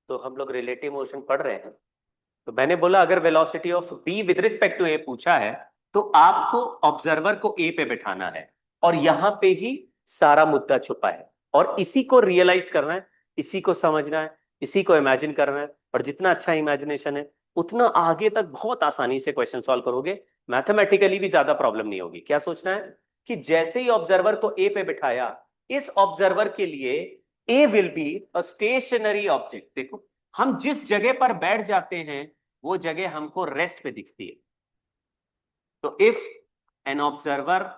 तो हम लोग रिलेटिव मोशन पढ़ रहे हैं। तो मैंने बोला अगर velocity of B with respect to A पूछा है तो आपको ऑब्जर्वर को ए पे बिठाना है, और यहां पे ही सारा मुद्दा छुपा है, और इसी को रियलाइज करना है, इसी को समझना है, इसी को इमेजिन करना है। और जितना अच्छा इमेजिनेशन है उतना आगे तक बहुत आसानी से क्वेश्चन सॉल्व करोगे। मैथमेटिकली भी ज्यादा प्रॉब्लम नहीं होगी। क्या सोचना है कि जैसे ही ऑब्जर्वर को ए पे बिठाया, इस ऑब्जर्वर के लिए A will be a stationary object. देखो, हम जिस जगह पर बैठ जाते हैं वो जगह हमको रेस्ट पे दिखती है। तो if an observer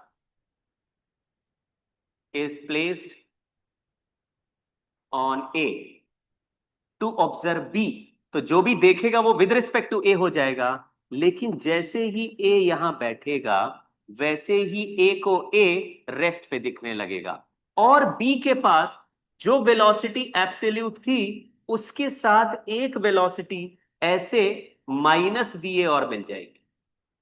is placed on A to observe B, तो जो भी देखेगा वो विद रिस्पेक्ट टू ए हो जाएगा। लेकिन जैसे ही ए यहां बैठेगा वैसे ही ए को ए रेस्ट पे दिखने लगेगा, और बी के पास जो वेलोसिटी एब्सोल्यूट थी उसके साथ एक वेलोसिटी ऐसे माइनस वी ए और मिल जाएगी।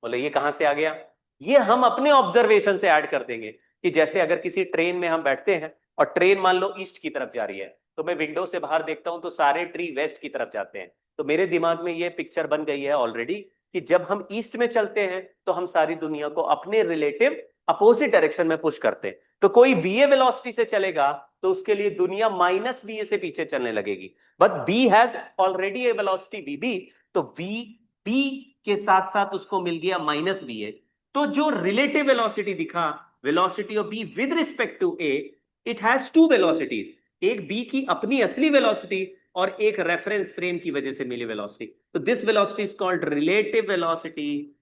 बोले ये कहां से आ गया? ये हम अपने ऑब्जर्वेशन से ऐड कर देंगे कि जैसे अगर किसी ट्रेन में हम बैठते हैं और ट्रेन मान लो ईस्ट की तरफ जा रही है, तो मैं विंडो से बाहर देखता हूं तो सारे ट्री वेस्ट की तरफ जाते हैं। तो मेरे दिमाग में ये पिक्चर बन गई है ऑलरेडी कि जब हम ईस्ट में चलते हैं तो हम सारी दुनिया को अपने रिलेटिव अपोजिट डायरेक्शन में पुश करते हैं। तो कोई वीए वेलोसिटी से चलेगा तो उसके लिए दुनिया माइनस वीए से पीछे चलने लगेगी। But B has already a velocity V B, तो वी बी के साथ साथ उसको मिल गया माइनस बी ए। तो जो रिलेटिव वेलोसिटी दिखा, velocity of B with respect to A, it has two velocities, एक बी की अपनी असली वेलोसिटी और एक रेफरेंस फ्रेम की वजह से मिली वेलोसिटी। तो this velocity is called relative velocity,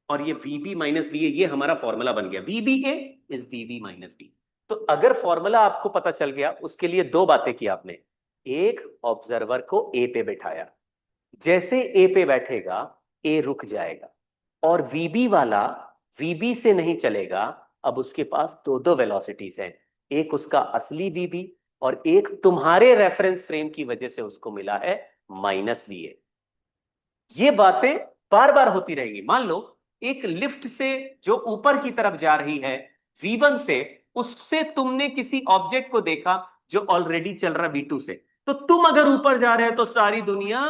और ये वीबी माइनस बी ए, ये हमारा फॉर्मूला बन गया। वीबी ए इज वीबी माइनस बी। तो अगर फॉर्मूला आपको पता चल गया, उसके लिए दो बातें की आपने। एक, ऑब्जर्वर को ए पे बैठाया, जैसे ए पे बैठेगा ए रुक जाएगा, और वीबी वाला वीबी से नहीं चलेगा। अब उसके पास दो दो वेलोसिटीज हैं, एक उसका असली वीबी और एक तुम्हारे रेफरेंस फ्रेम की वजह से उसको मिला है माइनस वी ए। ये बातें बार बार होती रहेंगी। मान लो एक लिफ्ट से जो ऊपर की तरफ जा रही है V1 से, उससे तुमने किसी ऑब्जेक्ट को देखा जो ऑलरेडी चल रहा V2 से, तो तुम अगर ऊपर जा रहे हो तो सारी दुनिया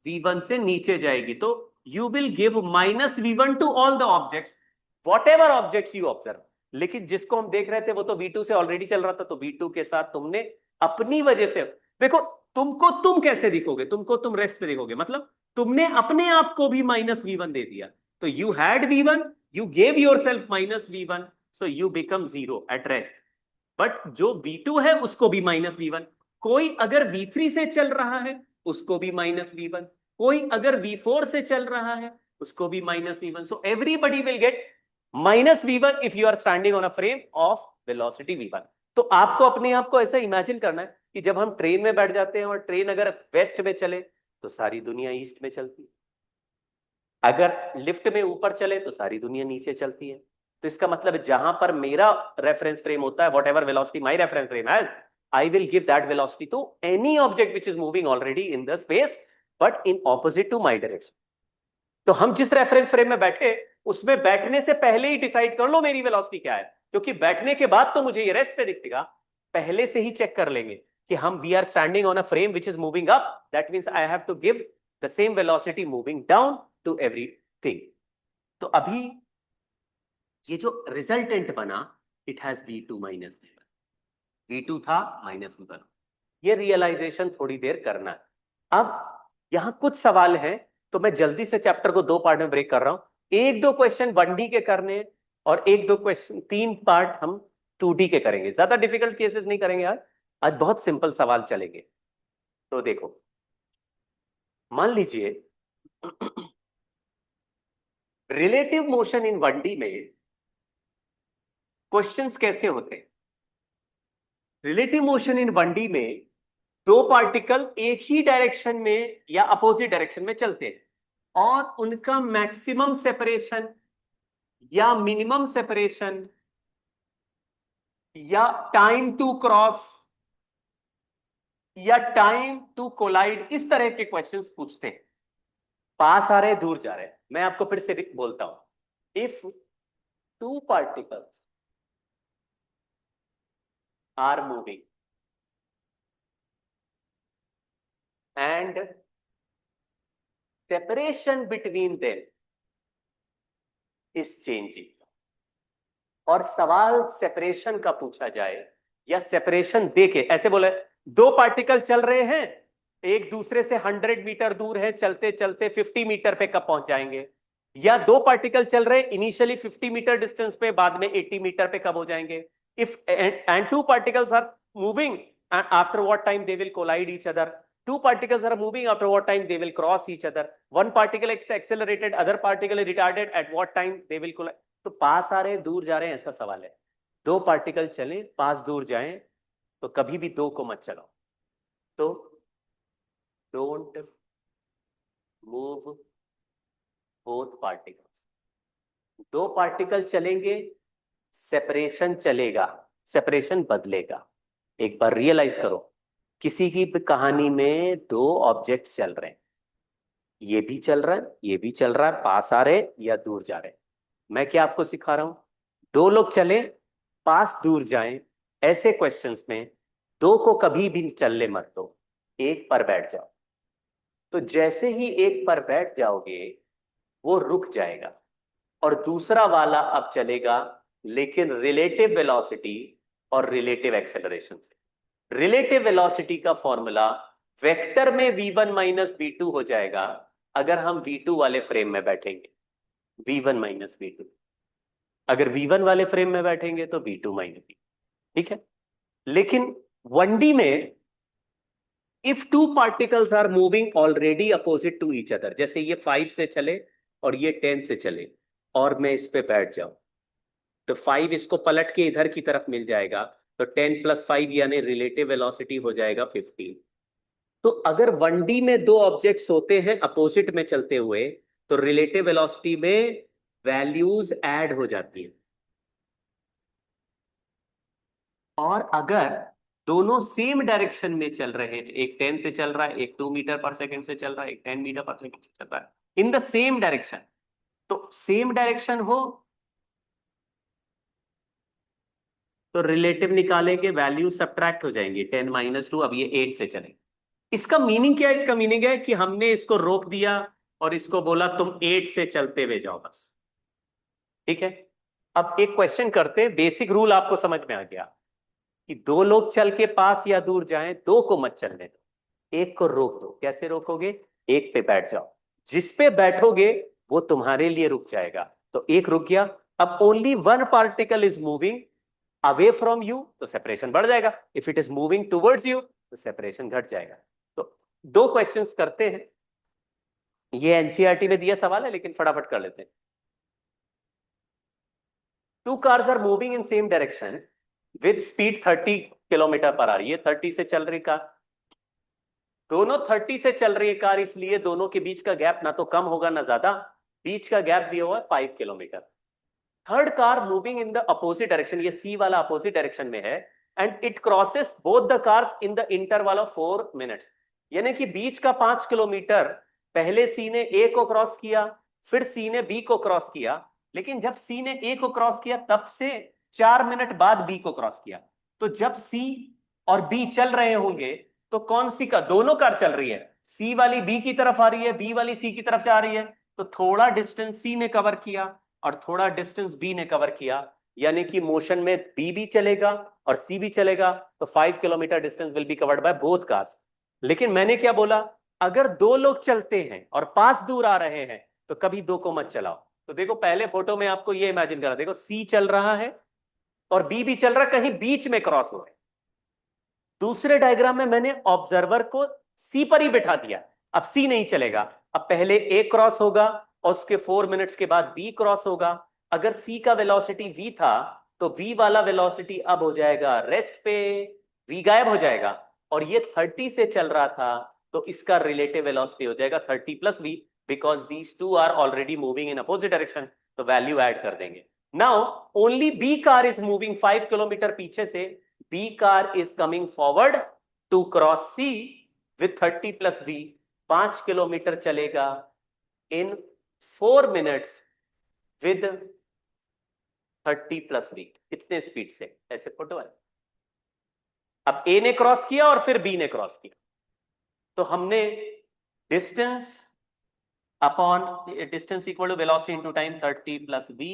V1 से नीचे जाएगी। तो you will give minus V1 to all the objects, whatever objects you observe. लेकिन जिसको हम देख रहे थे वो तो V2 से ऑलरेडी चल रहा था, तो V2 के साथ तुमने अपनी वजह से देखो, तुमको तुम कैसे दिखोगे, तुमको तुम रेस्ट पे दिखोगे, मतलब तुमने अपने आप को भी माइनस V1 दे दिया। तो you had V1, you gave your self minus V1, so you become zero at rest. But जो V2 है उसको भी माइनस V1। कोई अगर V3 से चल रहा है उसको भी माइनस V1, कोई अगर V4 से चल रहा है उसको भी minus V1। So everybody will get minus V1 if you are standing on a frame of velocity V1। तो आपको अपने आप को ऐसा इमेजिन करना है कि जब हम ट्रेन में बैठ जाते हैं और ट्रेन अगर वेस्ट में चले तो सारी दुनिया ईस्ट में चलती है, अगर लिफ्ट में ऊपर चले तो सारी दुनिया नीचे चलती है। तो इसका मतलब जहां पर मेरा रेफरेंस फ्रेम होता है, whatever velocity my reference frame has, I will give that velocity to any object which is moving already in the space but in opposite to my direction. तो हम जिस रेफरेंस फ्रेम में बैठे उसमें बैठने से पहले ही डिसाइड कर लो मेरी वेलोसिटी क्या है, क्योंकि बैठने के बाद तो मुझे ये रेस्ट पे दिखेगा। पहले से ही चेक कर लेंगे कि हम we are standing on a frame which is moving up, that means I have to give the same velocity moving down to everything. तो अभी ये जो रिजल्टेंट बना, it has V2 minus V1, V2 था माइनस V1। ये realisation थोड़ी देर करना है। अब यहां कुछ सवाल हैं, तो मैं जल्दी से चैप्टर को दो पार्ट में ब्रेक कर रहा हूं। एक दो क्वेश्चन 1D के करने हैं, और एक दो क्वेश्चन, तीन पार्ट हम 2D के करेंगे। ज्यादा डिफिकल्ट केसेस नहीं करेंगे आज, आज बहुत सिंपल सवाल चलेंगे। तो देखो, मान लीजिए रिलेटिव मोशन इन 1D में क्वेश्चंस कैसे होते हैं। रिलेटिव मोशन इन 1D में दो पार्टिकल एक ही डायरेक्शन में या अपोजिट डायरेक्शन में चलते हैं, और उनका मैक्सिमम सेपरेशन या मिनिमम सेपरेशन या टाइम टू क्रॉस या टाइम टू कोलाइड, इस तरह के क्वेश्चंस पूछते हैं। पास आ रहे दूर जा रहे हैं, मैं आपको फिर से बोलता हूं। If two particles are moving and separation between them is changing. और सवाल सेपरेशन का पूछा जाए या सेपरेशन देके ऐसे बोले, दो पार्टिकल चल रहे हैं, एक दूसरे से 100 मीटर दूर है, चलते चलते 50 मीटर पे कब पहुंच जाएंगे? या दो पार्टिकल चल रहे इनिशियली 50 मीटर डिस्टेंस पे, बाद में 80 मीटर पे कब हो जाएंगे? If and two particles are moving, after what time they will collide each other? Two particles are moving, after what time they will cross each other? One particle is accelerated, other particle is retarded, at what time they will collide? तो पास आ रहे हैं दूर जा रहे हैं, ऐसा सवाल है। दो पार्टिकल चलें पास दूर जाएं तो कभी भी दो को मत चलाओ। तो डोंट मूव बोथ पार्टिकल्स। दो पार्टिकल चलेंगे, सेपरेशन चलेगा, सेपरेशन बदलेगा। एक बार रियलाइज करो, किसी की कहानी में दो ऑब्जेक्ट्स चल रहे हैं, ये भी चल रहा है, ये भी चल रहा है, पास आ रहे या दूर जा रहे हैं। मैं क्या आपको सिखा रहा हूं? दो लोग चले पास दूर जाएं, ऐसे क्वेश्चंस में दो को कभी भी चलने मत दो, एक पर बैठ जाओ। तो जैसे ही एक पर बैठ जाओगे वो रुक जाएगा और दूसरा वाला अब चलेगा, लेकिन रिलेटिव वेलोसिटी और रिलेटिव एक्सेलरेशन से। रिलेटिव वेलोसिटी का फॉर्मूला वेक्टर में v1 माइनस v2 हो जाएगा अगर हम v2 वाले फ्रेम में बैठेंगे, v1 माइनस v2। अगर v1 वाले फ्रेम में बैठेंगे तो v2 माइनस v। ठीक है। लेकिन 1D में if two particles are moving already opposite to each other, जैसे ये 5 से चले और ये 10 से चले और मैं इस पे बैठ जाऊं, तो 5 इसको पलट के इधर की तरफ मिल जाएगा, तो 10 प्लस 5 यानी रिलेटिव वेलोसिटी हो जाएगा 15। तो अगर 1D में दो ऑब्जेक्ट्स होते हैं अपोजिट में चलते हुए तो रिलेटिव वेलोसिटी में वैल्यूज ऐड हो जाती है। और अगर दोनों सेम डायरेक्शन में चल रहे हैं, एक 10 से चल रहा है, एक 2 मीटर पर सेकंड से चल रहा है, एक 10 मीटर पर सेकंड से चल रहा है, इन द सेम डायरेक्शन, तो सेम डायरेक्शन हो तो रिलेटिव निकालेंगे, वैल्यू सब्ट्रैक्ट हो जाएंगे, 10 माइनस 2, अब ये 8 से चलेंगे। इसका मीनिंग क्या है? इसका मीनिंग है कि हमने इसको रोक दिया और इसको बोला तुम 8 से चलते हुए जाओ बस। ठीक है। अब एक क्वेश्चन करते हैं, बेसिक रूल आपको समझ में आ गया कि दो लोग चल के पास या दूर जाएं, दो को मत चलने दो, एक को रोक दो। कैसे रोकोगे? एक पे बैठ जाओ, जिस पे बैठोगे वो तुम्हारे लिए रुक जाएगा। तो एक रुक गया, अब only one particle is moving away from you, तो सेपरेशन बढ़ जाएगा। If it is moving towards you तो सेपरेशन घट जाएगा। तो दो क्वेश्चंस करते हैं, ये एनसीईआरटी में दिया सवाल है लेकिन फटाफट कर लेते हैं। Two cars are moving in same direction with speed 30 kilometre per hour. ये 30 से चल रही कार, दोनों 30 से चल रही है कार, इसलिए दोनों के बीच का गैप ना तो कम होगा ना ज्यादा, बीच का गैप दिया हुआ है 5 kilometre. Third car moving in the opposite direction, ये सी वाला अपोजिट डायरेक्शन में है, and it crosses both the cars in the interval of 4 minutes. यानी कि बीच का 5 किलोमीटर पहले सी ने ए को क्रॉस किया, फिर सी ने बी को क्रॉस किया, लेकिन जब सी ने ए को क्रॉस किया तब से 4 मिनट बाद बी को क्रॉस किया। तो जब सी और बी चल रहे होंगे तो कौन सी का, दोनों कार चल रही है, सी वाली बी की तरफ आ रही है, बी वाली सी की तरफ जा रही है, तो थोड़ा डिस्टेंस सी ने कवर किया और थोड़ा डिस्टेंस बी ने कवर किया, यानी कि मोशन में बी भी चलेगा और सी भी चलेगा, तो 5 kilometre distance will be covered by both cars. लेकिन मैंने क्या बोला? अगर दो लोग चलते हैं और पास दूर आ रहे हैं तो कभी दो को मत चलाओ। तो देखो पहले फोटो में आपको ये इमेजिन करा, देखो सी चल रहा है और बी भी चल रहा है, कहीं बीच में क्रॉस हो रहे। दूसरे डायग्राम में मैंने ऑब्जर्वर को सी पर ही बैठा दिया, अब सी नहीं चलेगा, अब पहले ए क्रॉस होगा और उसके 4 मिनट्स के बाद बी क्रॉस होगा। अगर सी का वेलोसिटी वी था तो वी वाला वेलोसिटी अब हो जाएगा रेस्ट पे, वी गायब हो जाएगा, और ये 30 से चल रहा था तो इसका रिलेटिव वेलोसिटी हो जाएगा 30 plus V, because these two are already moving in opposite direction, तो वैल्यू ऐड कर देंगे। Now only B car is moving 5 kilometre पीछे से, B car is coming forward to cross C with 30 plus V, 5 kilometre चलेगा in 4 minutes with 30 plus V। कितने speed से? ऐसे photo है। अब A ने क्रॉस किया और फिर B ने क्रॉस किया, तो हमने distance upon distance equal to velocity into time 30 plus v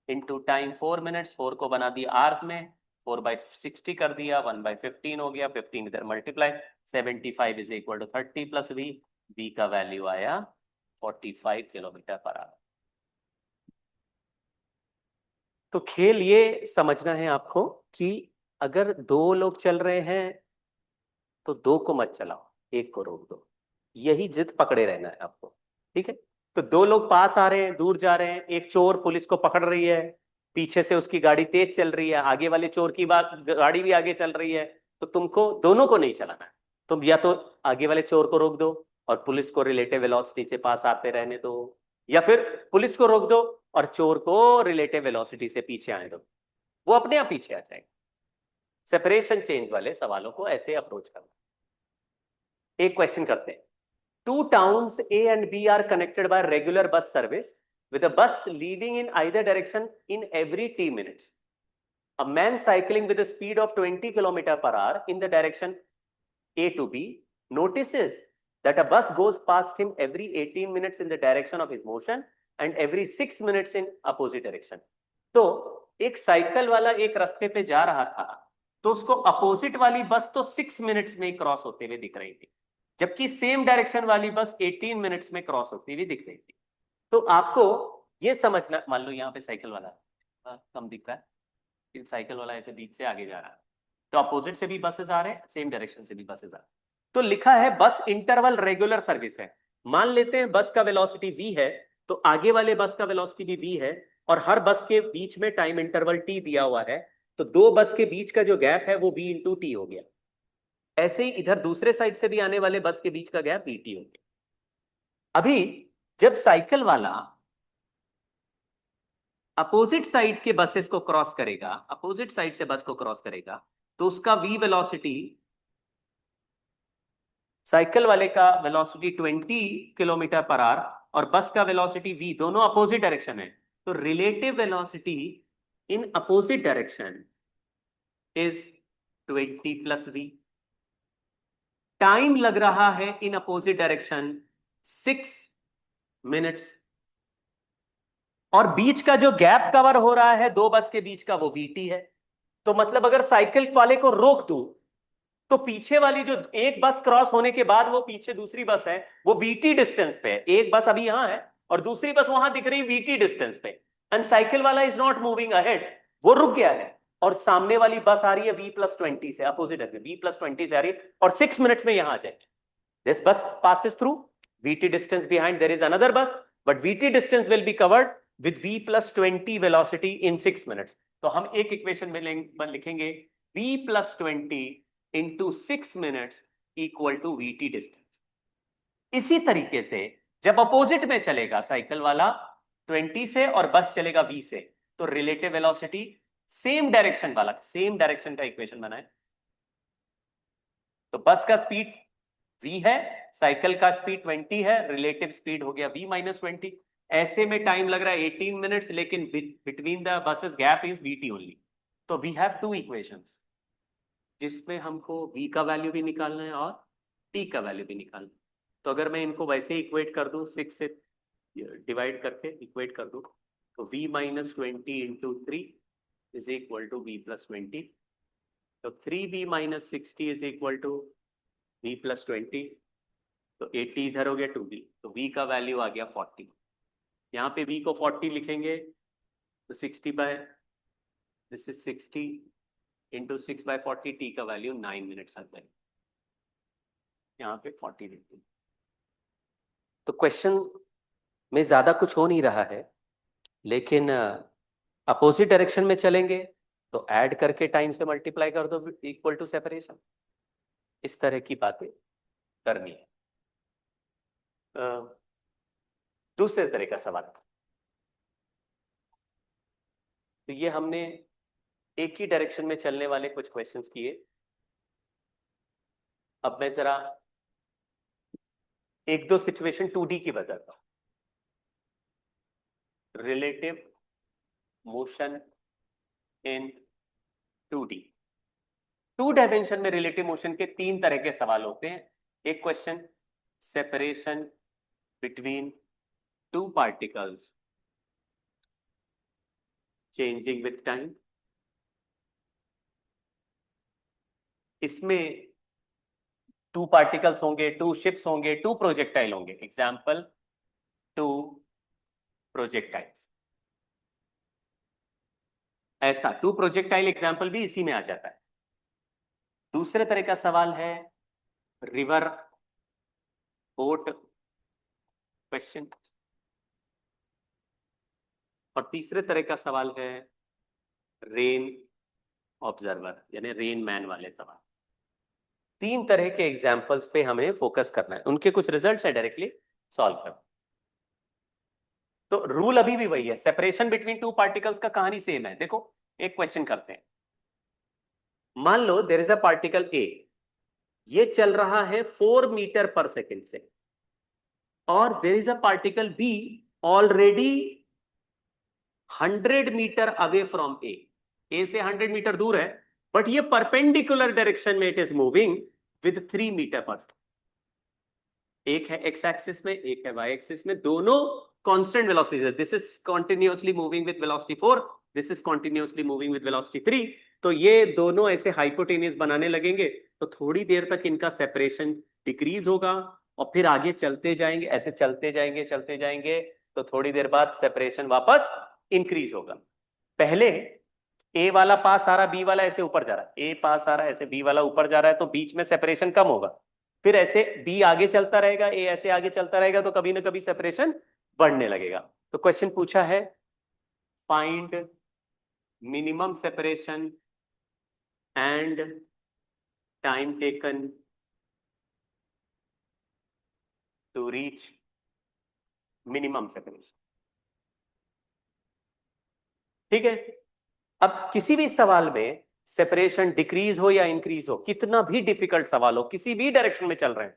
into time 4 minutes, 4 को बना दिया आवर्स में, 4/60 कर दिया, 1/15 हो गया, 15 इधर multiply, 75 is equal to 30 plus v का वैल्यू आया 45 किलोमीटर पर आवर। तो खेल ये समझना है आपको कि अगर दो लोग चल रहे हैं तो दो को मत चलाओ, एक को रोक दो, यही जिद पकड़े रहना है आपको, ठीक है। तो दो लोग पास आ रहे हैं, दूर जा रहे हैं, एक चोर पुलिस को पकड़ रही है, पीछे से उसकी गाड़ी तेज चल रही है, आगे वाले चोर की बात गाड़ी भी आगे चल रही है, तो तुमको दोनों को नहीं चलाना है। तुम या तो आगे वाले चोर को रोक दो और पुलिस को रिलेटिव वेलोसिटी से पास आते रहने दो, या फिर पुलिस को रोक दो और चोर को रिलेटिव वेलोसिटी से पीछे आने दो, वो अपने आप पीछे आ जाएंगे। सेपरेशन चेंज वाले सवालों को ऐसे अप्रोच करना। एक क्वेश्चन करते हैं। Two towns A and B are connected by regular bus service with a bus leaving in either direction in every t minutes. A man cycling with a speed of 20 km per hour in the direction A to B notices that a bus goes past him every 18 minutes in the direction of his motion and every 6 minutes in opposite direction. तो एक cycle वाला एक रास्ते पे जा रहा था, तो उसको अपोजिट वाली बस तो 6 मिनट्स में क्रॉस होते हुए दिख रही थी, जबकि सेम डायरेक्शन वाली बस 18 मिनट्स में क्रॉस होती हुई दिख रही थी। तो आपको ये समझना, मान लो यहाँ पे साइकिल वाला कम दिख रहा है, साइकिल वाला ऐसे बीच से आगे जा रहा है, तो अपोजिट से भी बसेस आ रहे हैं, सेम डायरेक्शन से भी बसेस आ रहे हैं। तो लिखा है बस इंटरवल रेगुलर सर्विस है। मान लेते हैं बस का वेलोसिटी v है, तो आगे वाले बस का वेलोसिटी भी v है, और हर बस के बीच में टाइम इंटरवल t दिया हुआ है, तो दो बस के बीच का जो गैप है वो v इंटू टी हो गया। ऐसे ही इधर दूसरे साइड से भी आने वाले बस के बीच का गैप vt हो गया। अभी जब साइकिल वाला अपोजिट साइड के बसेस को क्रॉस करेगा, अपोजिट साइड से बस को क्रॉस करेगा, तो उसका v वेलोसिटी, साइकिल वाले का वेलोसिटी 20 किलोमीटर पर आवर और बस का वेलोसिटी v, दोनों अपोजिट डायरेक्शन है, तो relative velocity in opposite direction is 20 plus v। Time लग रहा है इन अपोजिट डायरेक्शन 6 मिनट्स, और बीच का जो गैप कवर हो रहा है दो बस के बीच का वो vt है। तो मतलब अगर साइकिल वाले को रोक दूं तो पीछे वाली जो एक बस क्रॉस होने के बाद वो पीछे दूसरी बस है वो vt डिस्टेंस पे है, एक बस अभी यहां है और दूसरी बस वहां दिख रही vt डिस्टेंस पे, एंड साइकिल वाला इज नॉट मूविंग अहेड, वो रुक गया है, और सामने वाली बस आ रही है v+20 से, अपोजिट है v+20 से आ रही है, और 6 मिनट में यहां आ जाएगी। दिस बस passes through vt distance behind, there is another bus but vt distance will be covered with v+20 velocity in 6 minutes। तो हम एक इक्वेशन में लिखेंगे v+20 into 6 minutes equal to vt distance। इसी तरीके से जब अपोजिट में चलेगा साइकिल वाला 20 से और बस चलेगा v से, तो रिलेटिव वेलोसिटी सेम डायरेक्शन वाला, सेम डायरेक्शन का इक्वेशन बनाए, तो बस का स्पीड v है, साइकिल का स्पीड 20 है, रिलेटिव स्पीड हो गया v-20। ऐसे में टाइम लग रहा है 18 मिनट्स, लेकिन between the buses gap is vt only. तो वी हैव टू इक्वेशंस जिसमें हमको v का वैल्यू भी निकालना है और t का वैल्यू भी निकालना है। तो अगर मैं इनको वैसे इक्वेट कर दूं, 6 से डिवाइड करके इक्वेट कर दूं, तो v-20 into 3 is equal to v+20, तो 3v-60 is equal to v+20, तो 80 इधर हो गया 2v, तो v का वैल्यू आ गया 40। यहाँ पे v को 40 लिखेंगे तो 60 by, this is 60 into 6/40, t का वैल्यू 9 मिनट्स आता है, यहाँ पे 40 लिखते हैं। तो क्वेश्चन में ज्यादा कुछ हो नहीं रहा है, लेकिन अपोजिट डायरेक्शन में चलेंगे तो ऐड करके टाइम से मल्टीप्लाई कर दो इक्वल टू सेपरेशन, इस तरह की बातें करनी है। दूसरे तरह का सवाल, तो ये हमने एक ही डायरेक्शन में चलने वाले कुछ क्वेश्चंस किए। अब मैं जरा एक दो सिचुएशन 2D की बताता हूं। Relative motion in 2D, 2 dimension में रिलेटिव मोशन के 3 तरह के सवाल होते हैं। एक question, separation between two particles changing with time. इसमें टू पार्टिकल्स होंगे, टू शिप्स होंगे, टू प्रोजेक्टाइल होंगे। Example, two projectiles. ऐसा टू प्रोजेक्टाइल एग्जाम्पल भी इसी में आ जाता है। दूसरे तरह का सवाल है रिवर बोट क्वेश्चन, और तीसरे तरह का सवाल है रेन ऑब्जर्वर यानी रेन मैन वाले सवाल। तीन तरह के एग्जाम्पल्स पे हमें फोकस करना है, उनके कुछ रिजल्ट्स है डायरेक्टली सॉल्व करना। तो रूल अभी भी वही है, सेपरेशन बिटवीन टू पार्टिकल्स का कहानी सेम है। देखो एक क्वेश्चन करते हैं, मान लो there is a particle A, ये चल रहा है 4 मीटर पर सेकेंड से, और there is a particle B already 100 metre away from A से 100 मीटर दूर है, बट ये परपेंडिकुलर डायरेक्शन में it is moving with 3 metre पर। एक है एक्स एक्सिस में, एक है वाई एक्सिस में, दोनों कांस्टेंट वेलोसिटी है। This is continuously moving with velocity 4, this is continuously moving with velocity 3। तो ये दोनों ऐसे हाइपोटेनियस बनाने लगेंगे, तो थोड़ी देर तक इनका सेपरेशन डिक्रीज होगा, और फिर आगे चलते जाएंगे, ऐसे चलते जाएंगे चलते जाएंगे, तो थोड़ी देर बाद सेपरेशन वापस इंक्रीज होगा। पहले ए वाला पास आ रहा, बी वाला ऐसे ऊपर जा रहा है, ए पास आ रहा है ऐसे, बी वाला ऊपर जा रहा है, तो बीच में सेपरेशन कम होगा। फिर ऐसे बी आगे चलता रहेगा, ए ऐसे आगे चलता रहेगा, तो कभी ना कभी सेपरेशन बढ़ने लगेगा। तो क्वेश्चन पूछा है find minimum separation and time taken to reach minimum separation. ठीक है, अब किसी भी सवाल में सेपरेशन डिक्रीज हो या इंक्रीज हो, कितना भी डिफिकल्ट सवाल हो, किसी भी डायरेक्शन में चल रहे हैं,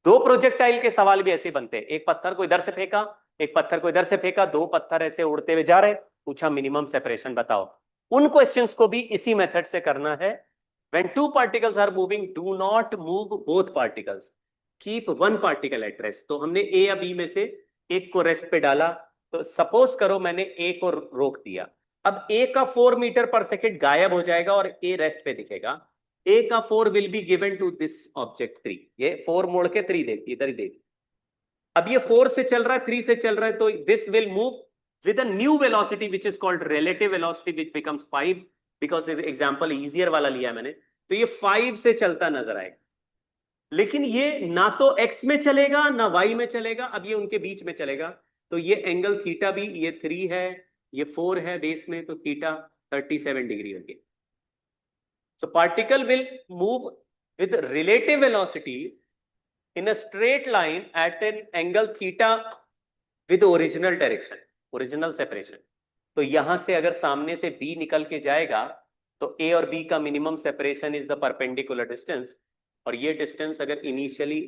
दो प्रोजेक्टाइल के सवाल भी ऐसे बनते हैं। एक पत्थर को इधर से फेंका, एक पत्थर को इधर से फेंका, दो पत्थर ऐसे उड़ते हुए जा रहे, पूछा मिनिमम सेपरेशन बताओ। उन क्वेश्चंस को भी इसी मेथड से करना है। When two particles are moving, do not move both particles, keep one particle at rest. तो हमने ए या बी में से एक को रेस्ट पे डाला, तो सपोज करो मैंने ए को रोक दिया, अब ए का 4 मीटर पर सेकेंड गायब हो जाएगा और ए रेस्ट पे दिखेगा। ए का 4 will be given to this object 3, ये 4 मोड़ के 3 देख, इधर ही देख। अब ये 4 से चल रहा है, 3 से चल रहा है, तो this will move with a new velocity which is called relative velocity which becomes 5, because example easier वाला लिया है मैंने, तो ये 5 से चलता नजर आएगा। लेकिन ये ना तो x में चलेगा ना y में चलेगा, अब ये उनके बीच में चलेगा। तो ये एंगल थीटा भी, ये 3 है, ये 4 है बेस में, तो थीटा 37 डिग्री होगी। So particle will move with relative velocity in a straight line at an angle theta with original direction, original separation। तो यहां से अगर सामने से B निकल के जाएगा, तो A और B का minimum separation is the perpendicular distance, और ये डिस्टेंस अगर इनिशियली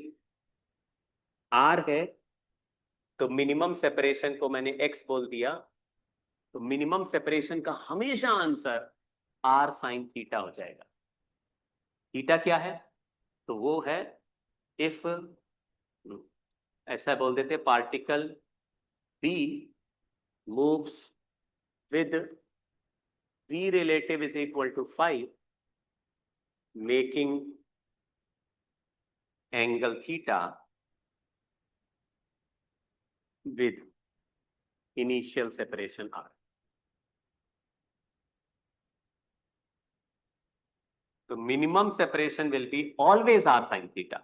R है, तो मिनिमम सेपरेशन को मैंने X बोल दिया, तो मिनिमम सेपरेशन का हमेशा आंसर R साइन थीटा हो जाएगा। थीटा क्या है? तो वो है, इफ ऐसा बोल देते, particle B moves with V relative is equal to 5, making angle theta with initial separation R। So minimum separation will be always R sin theta,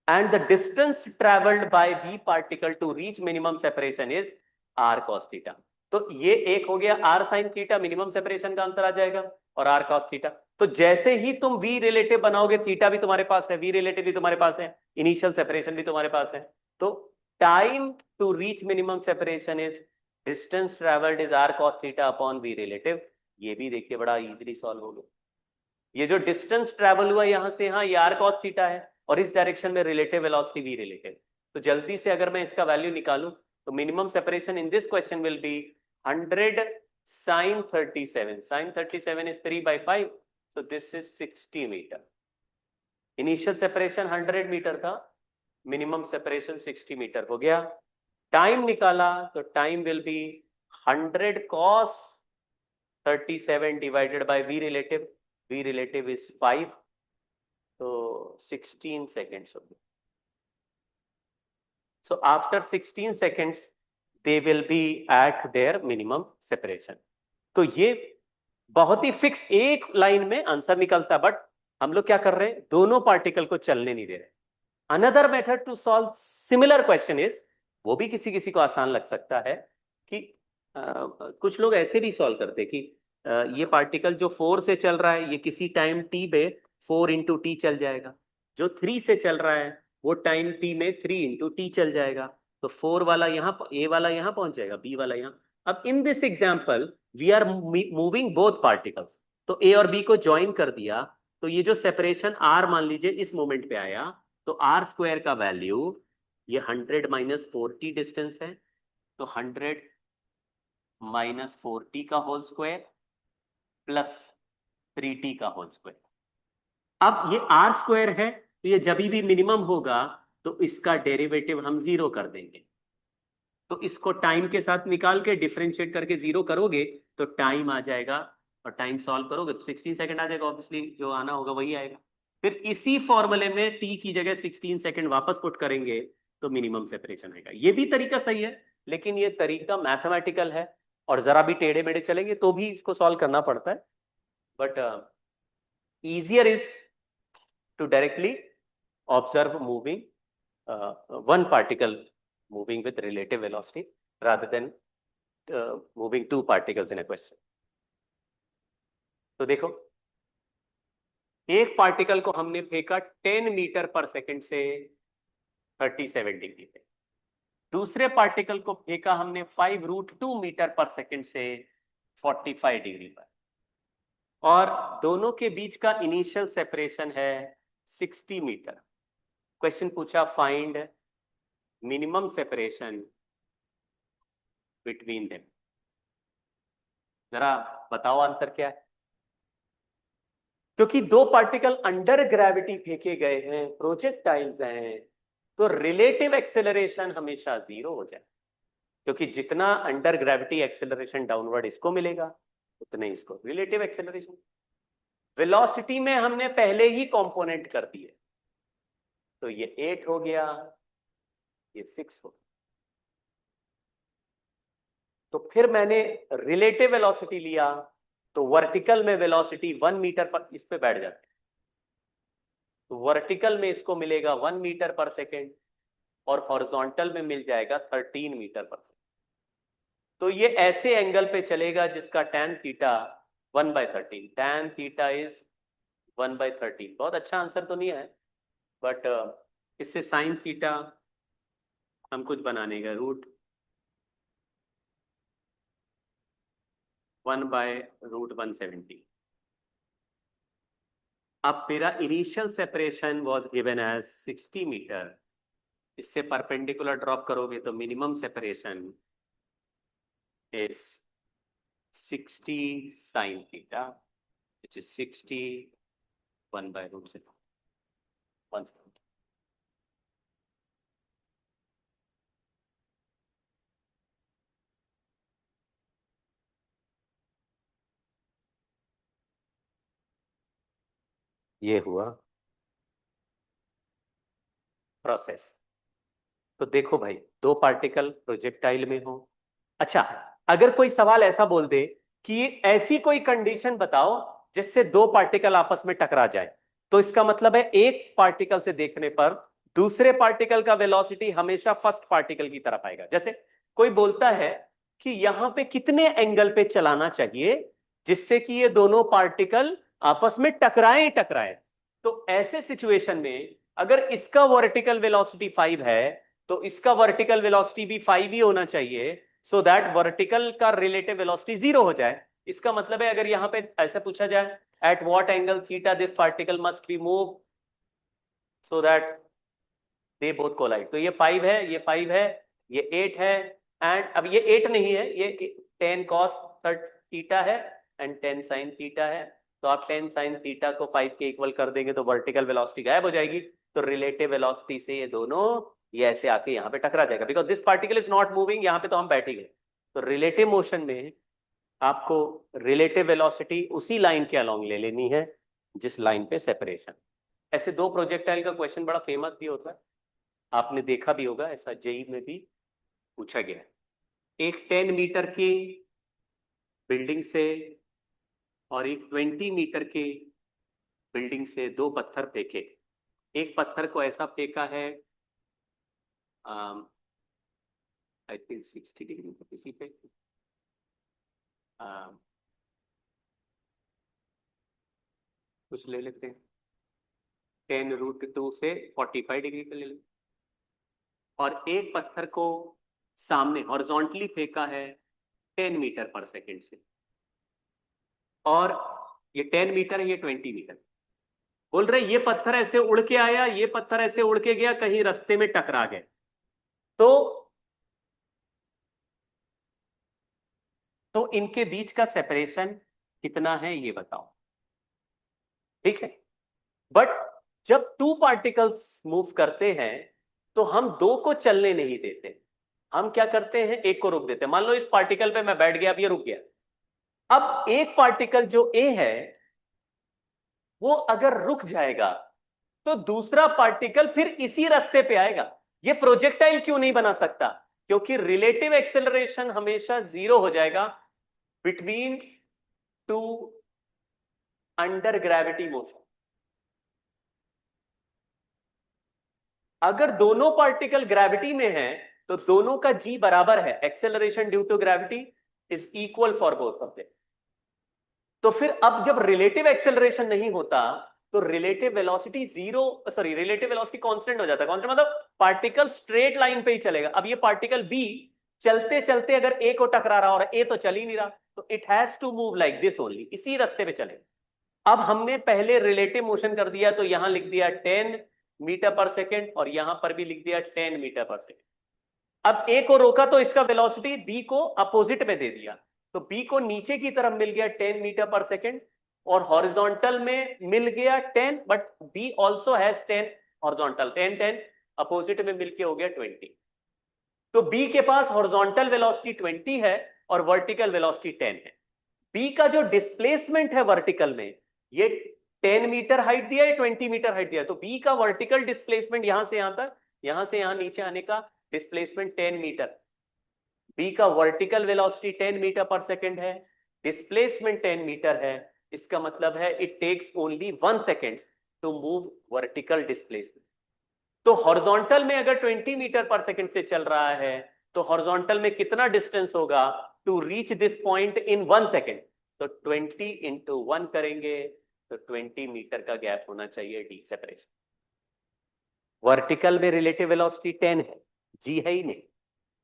and the distance traveled by B particle to reach minimum separation is R cos theta। तो ये एक हो गया R sin theta, minimum separation का answer आ जाएगा, और R cos theta। तो जैसे ही तुम V रिलेटिव बनाओगे, थीटा भी तुम्हारे पास है, V रिलेटिव भी तुम्हारे पास है, इनिशियल सेपरेशन भी तुम्हारे पास है, तो time to reach minimum separation is distance travelled is R cos theta upon V relative. ये भी देखिए बड़ा इजीली सॉल्व हो गया। ये जो डिस्टेंस ट्रेवल हुआ यहां से यहां, ये R cos थीटा है, और इस डायरेक्शन में रिलेटिव वेलोसिटी V रिलेटिव। तो जल्दी से अगर मैं इसका वैल्यू निकालूं, तो minimum separation in this question will be 100 sin 37, sin 37 is 3/5, so this is 60 metre. Initial separation 100 metre था, मिनिमम सेपरेशन 60 मीटर हो गया। टाइम निकाला तो time will be 100 cos 37 divided by v relative. v relative is 5, तो 16 seconds हो गए। So after 16 seconds, they will be at their minimum separation. तो ये बहुत ही फिक्स एक लाइन में आंसर निकलता है, बट हम लोग क्या कर रहे हैं, दोनों पार्टिकल को चलने नहीं दे रहे। Another method to solve similar question is, वो भी किसी किसी को आसान लग सकता है कि कुछ लोग ऐसे भी सॉल्व करते कि ये पार्टिकल जो 4 से चल रहा है, ये किसी टाइम टी पे 4 इंटू टी चल जाएगा। जो 3 से चल रहा है वो टाइम टी में 3 इंटू टी चल जाएगा। तो 4 वाला यहाँ, ए वाला यहाँ पहुंच जाएगा, बी वाला यहाँ। अब in this example we are moving both particles, तो ए और बी को ज्वाइन कर दिया, तो ये जो सेपरेशन आर मान लीजिए इस मोमेंट पे आया, तो आर स्क्वायर का वैल्यू, ये 100 माइनस 40 डिस्टेंस है, तो 100 माइनस 40 का होल स्क्वायर प्लस 3t का होल स्क्वायर। अब ये आर स्क्वायर है, तो ये जब भी मिनिमम होगा तो इसका डेरिवेटिव हम 0 कर देंगे। तो इसको टाइम के साथ निकाल के डिफरेंशिएट करके 0 करोगे तो टाइम आ जाएगा, और टाइम सॉल्व करोगे तो 16 सेकंड आ जाएगा। ऑब्वियसली जो आना होगा वही आएगा। फिर इसी फॉर्मूले में टी की जगह 16 सेकंड वापस पुट करेंगे तो मिनिमम सेपरेशन आएगा। ये भी तरीका सही है, लेकिन ये तरीका मैथमेटिकल है, और जरा भी टेढ़े मेढ़े चलेंगे तो भी इसको सॉल्व करना पड़ता है। But easier is to directly observe moving one particle moving with relative velocity rather than moving two particles in a question. तो देखो, एक पार्टिकल को हमने फेंका 10 मीटर पर सेकंड से 37 डिग्री पे, दूसरे पार्टिकल को फेंका हमने 5√2 मीटर पर सेकंड से 45 डिग्री पर, और दोनों के बीच का इनिशियल सेपरेशन है 60 मीटर। क्वेश्चन पूछा find minimum separation between them. जरा बताओ आंसर क्या है। क्योंकि दो पार्टिकल अंडर ग्रेविटी फेंके गए हैं, प्रोजेक्टाइल्स हैं, तो रिलेटिव एक्सेलरेशन हमेशा 0 हो जाए, क्योंकि जितना अंडर ग्रेविटी एक्सेलरेशन डाउनवर्ड इसको मिलेगा उतने इसको रिलेटिव एक्सेलरेशन। वेलोसिटी में हमने पहले ही कंपोनेंट कर दिए, तो ये 8 हो गया, ये 6 हो गया। तो फिर मैंने रिलेटिव वेलोसिटी लिया, तो वर्टिकल में वेलोसिटी 1 मीटर पर इस पे बैठ जाती है, तो वर्टिकल में इसको मिलेगा 1 मीटर पर सेकेंड, और हॉरिजॉन्टल में मिल जाएगा 13 मीटर पर सेकेंड। तो ये ऐसे एंगल पे चलेगा जिसका tan theta 1/13, tan theta is 1/13। बहुत अच्छा आंसर तो नहीं है, बट इससे साइन थीटा हम कुछ बनाने का, √1/√170। अब मेरा initial separation was given as 60 metre, इससे परपेंडिकुलर ड्रॉप करोगे तो minimum separation is 60 sin theta, which is 60 1/√170। ये हुआ प्रोसेस। तो देखो भाई, दो पार्टिकल प्रोजेक्टाइल में हो। अच्छा, अगर कोई सवाल ऐसा बोल दे कि ऐसी कोई कंडीशन बताओ जिससे दो पार्टिकल आपस में टकरा जाए, तो इसका मतलब है एक पार्टिकल से देखने पर दूसरे पार्टिकल का वेलोसिटी हमेशा फर्स्ट पार्टिकल की तरफ आएगा। जैसे कोई बोलता है कि यहां पे कितने एंगल पे चलाना चाहिए जिससे कि ये दोनों पार्टिकल आपस में टकराएं, तो ऐसे सिचुएशन में अगर इसका वर्टिकल वेलोसिटी 5 है तो इसका वर्टिकल वेलोसिटी भी 5 ही होना चाहिए, सो दैट वर्टिकल का रिलेटिव वेलोसिटी 0 हो जाए। इसका मतलब है अगर यहां पे ऐसा पूछा जाए at what angle theta this particle must be move so that they both collide, तो ये 5 है, ये 5 है, ये 8 है, एंड अब ये 8 नहीं है, ये 10 cos थीटा है एंड 10 sin थीटा है। तो आप 10 sin थीटा को 5 के इक्वल कर देंगे तो वर्टिकल वेलोसिटी गायब हो जाएगी। तो रिलेटिव वेलोसिटी से ये दोनों ये ऐसे आके यहाँ पे टकरा जाएगा, because this particle is not moving, यहाँ पे तो हम बैठ ही गए। तो रिलेटिव मोशन में आपको रिलेटिव वेलोसिटी उसी लाइन के अलोंग ले लेनी है जिस लाइन पे सेपरेशन। ऐसे दो प्रोजेक्टाइल का क्वेश्चन बड़ा फेमस भी होता है, आपने देखा भी होगा, ऐसा जेई में भी पूछा गया है। एक 10 मीटर की बिल्डिंग से और एक 20 मीटर की बिल्डिंग से दो पत्थर फेंके। एक पत्थर को ऐसा फेंका है आई थिंक 60 डिग्री पर किसी पे, कुछ ले लेते हैं 10√2 से 45 डिग्री पे ले लेते, और एक पत्थर को सामने हॉरिजॉन्टली फेंका है 10 मीटर पर सेकेंड से, और ये 10 मीटर है, ये 20 मीटर। बोल रहे ये पत्थर ऐसे उड़ के आया, ये पत्थर ऐसे उड़ के गया, कहीं रास्ते में टकरा गए, तो इनके बीच का सेपरेशन कितना है ये बताओ, ठीक है। बट जब टू पार्टिकल्स मूव करते हैं तो हम दो को चलने नहीं देते, हम क्या करते हैं, एक को रोक देते हैं। मान लो इस पार्टिकल पे मैं बैठ गया, अब ये रुक गया। अब एक पार्टिकल जो ए है वो अगर रुक जाएगा तो दूसरा पार्टिकल फिर इसी रास्ते पे आएगा। ये प्रोजेक्टाइल क्यों नहीं बना सकता, क्योंकि रिलेटिव एक्सेलरेशन हमेशा 0 हो जाएगा between two under gravity motion. अगर दोनों पार्टिकल ग्रेविटी में हैं तो दोनों का जी बराबर है, acceleration due to gravity is equal for both of them. तो फिर अब जब रिलेटिव एक्सेलरेशन नहीं होता तो relative velocity relative velocity constant हो जाता है। कांस्टेंट मतलब पार्टिकल स्ट्रेट लाइन पे ही चलेगा। अब ये पार्टिकल बी चलते चलते अगर ए को टकरा रहा और ए तो चल ही नहीं रहा, तो it has to move like this only, इसी रास्ते पे चलेगा। अब हमने पहले रिलेटिव मोशन कर दिया, तो यहां लिख दिया 10 मीटर पर सेकेंड और यहां पर भी लिख दिया 10 मीटर पर सेकेंड। अब ए को रोका तो इसका वेलोसिटी बी को अपोजिट में दे दिया, तो बी को नीचे की तरफ मिल गया 10 मीटर पर सेकेंड और हॉरिजॉन्टल में मिल गया 10, but B also has 10 horizontal, 10 10 opposite में मिलके हो गया 20। तो बी के पास हॉरिजॉन्टल वेलोसिटी 20 है और वर्टिकल वेलोसिटी 10 है। बी का जो डिस्प्लेसमेंट है वर्टिकल में, ये 10 मीटर हाइट दिया है, 20 मीटर हाइट दिया है, तो बी का वर्टिकल डिस्प्लेसमेंट यहां से यहां तक, यहां से यहां नीचे आने का डिस्प्लेसमेंट 10 मीटर। बी का vertical velocity 10 metre per second है, डिस्प्लेसमेंट 10 मीटर है। इसका मतलब है it takes only 1 second to move vertical displacement. तो हॉरिजॉन्टल में अगर 20 मीटर पर सेकेंड से चल रहा है तो हॉरिजॉन्टल में कितना डिस्टेंस होगा to reach this point in 1 second, तो 20 इंटू 1 करेंगे तो 20 मीटर का गैप होना चाहिए डी सेपरेशन। वर्टिकल में रिलेटिव वेलोसिटी 10 है, जी है ही नहीं,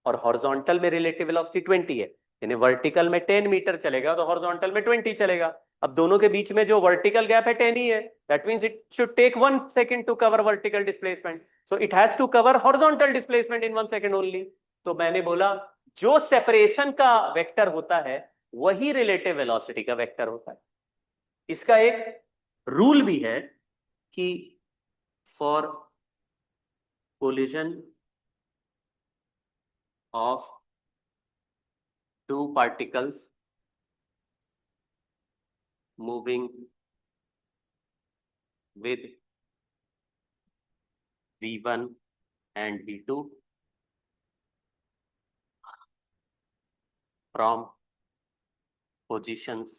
और हॉरिजॉन्टल में रिलेटिव वेलोसिटी 20 है, यानी वर्टिकल में 10 मीटर चलेगा तो हॉरिजॉन्टल में 20 चलेगा। अब दोनों के बीच में जो वर्टिकल गैप है 10 ही है, that means it should take 1 second to cover vertical displacement, so it has to cover horizontal displacement in 1 second only. तो मैंने बोला जो सेपरेशन का वेक्टर होता है वही रिलेटिव वेलोसिटी का वेक्टर होता है। इसका एक रूल भी है कि for collision of two particles moving with V1 and V2 from positions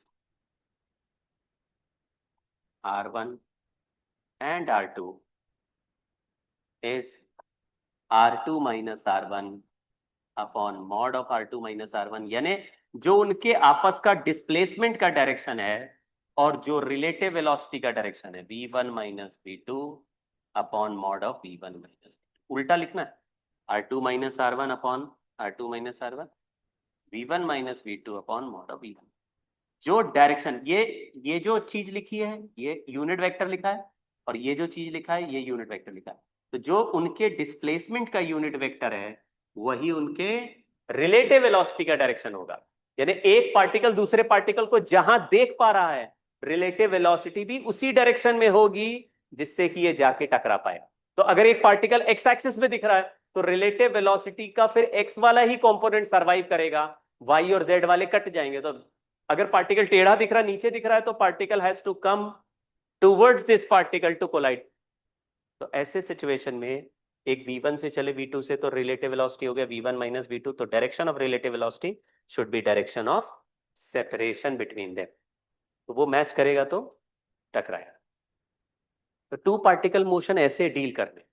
R1 and R2 is R2 minus R1 upon mod of R2 minus R1, यानी जो उनके आपस का डिस्प्लेसमेंट का डायरेक्शन है और जो रिलेटिव वेलोसिटी का डायरेक्शन है V1 minus V2 upon mod of V1 minus, उल्टा लिखना है R2 minus R1 upon R2 minus R1, V1 minus V2 upon mod of V1। जो डायरेक्शन ये जो चीज लिखी है ये यूनिट वेक्टर लिखा है, और ये जो चीज लिखा है ये यूनिट वेक्टर लिखा है। तो जो उनके डिस्प्लेसमेंट का यूनिट वेक्टर है वही उनके रिलेटिव वेलोसिटी का डायरेक्शन होगा। यानी एक पार्टिकल दूसरे पार्टिकल को जहां देख पा रहा है रिलेटिव वेलोसिटी भी उसी डायरेक्शन में होगी जिससे कि ये जाके टकरा पाया। तो अगर एक पार्टिकल एक्स एक्सिस में दिख रहा है तो रिलेटिव वेलोसिटी का फिर एक्स वाला ही कंपोनेंट सरवाइव करेगा, वाई और जेड वाले कट जाएंगे। तो अगर पार्टिकल टेढ़ा दिख रहा है, नीचे दिख रहा है, तो particle has to come towards this particle to collide. तो ऐसे सिचुएशन में एक v1 से चले v2 से, तो रिलेटिव वेलोसिटी हो गया v1 माइनस v2, तो direction of relative velocity should be direction of separation between them. तो वो मैच करेगा तो टकराएगा। तो टू पार्टिकल मोशन ऐसे डील करने,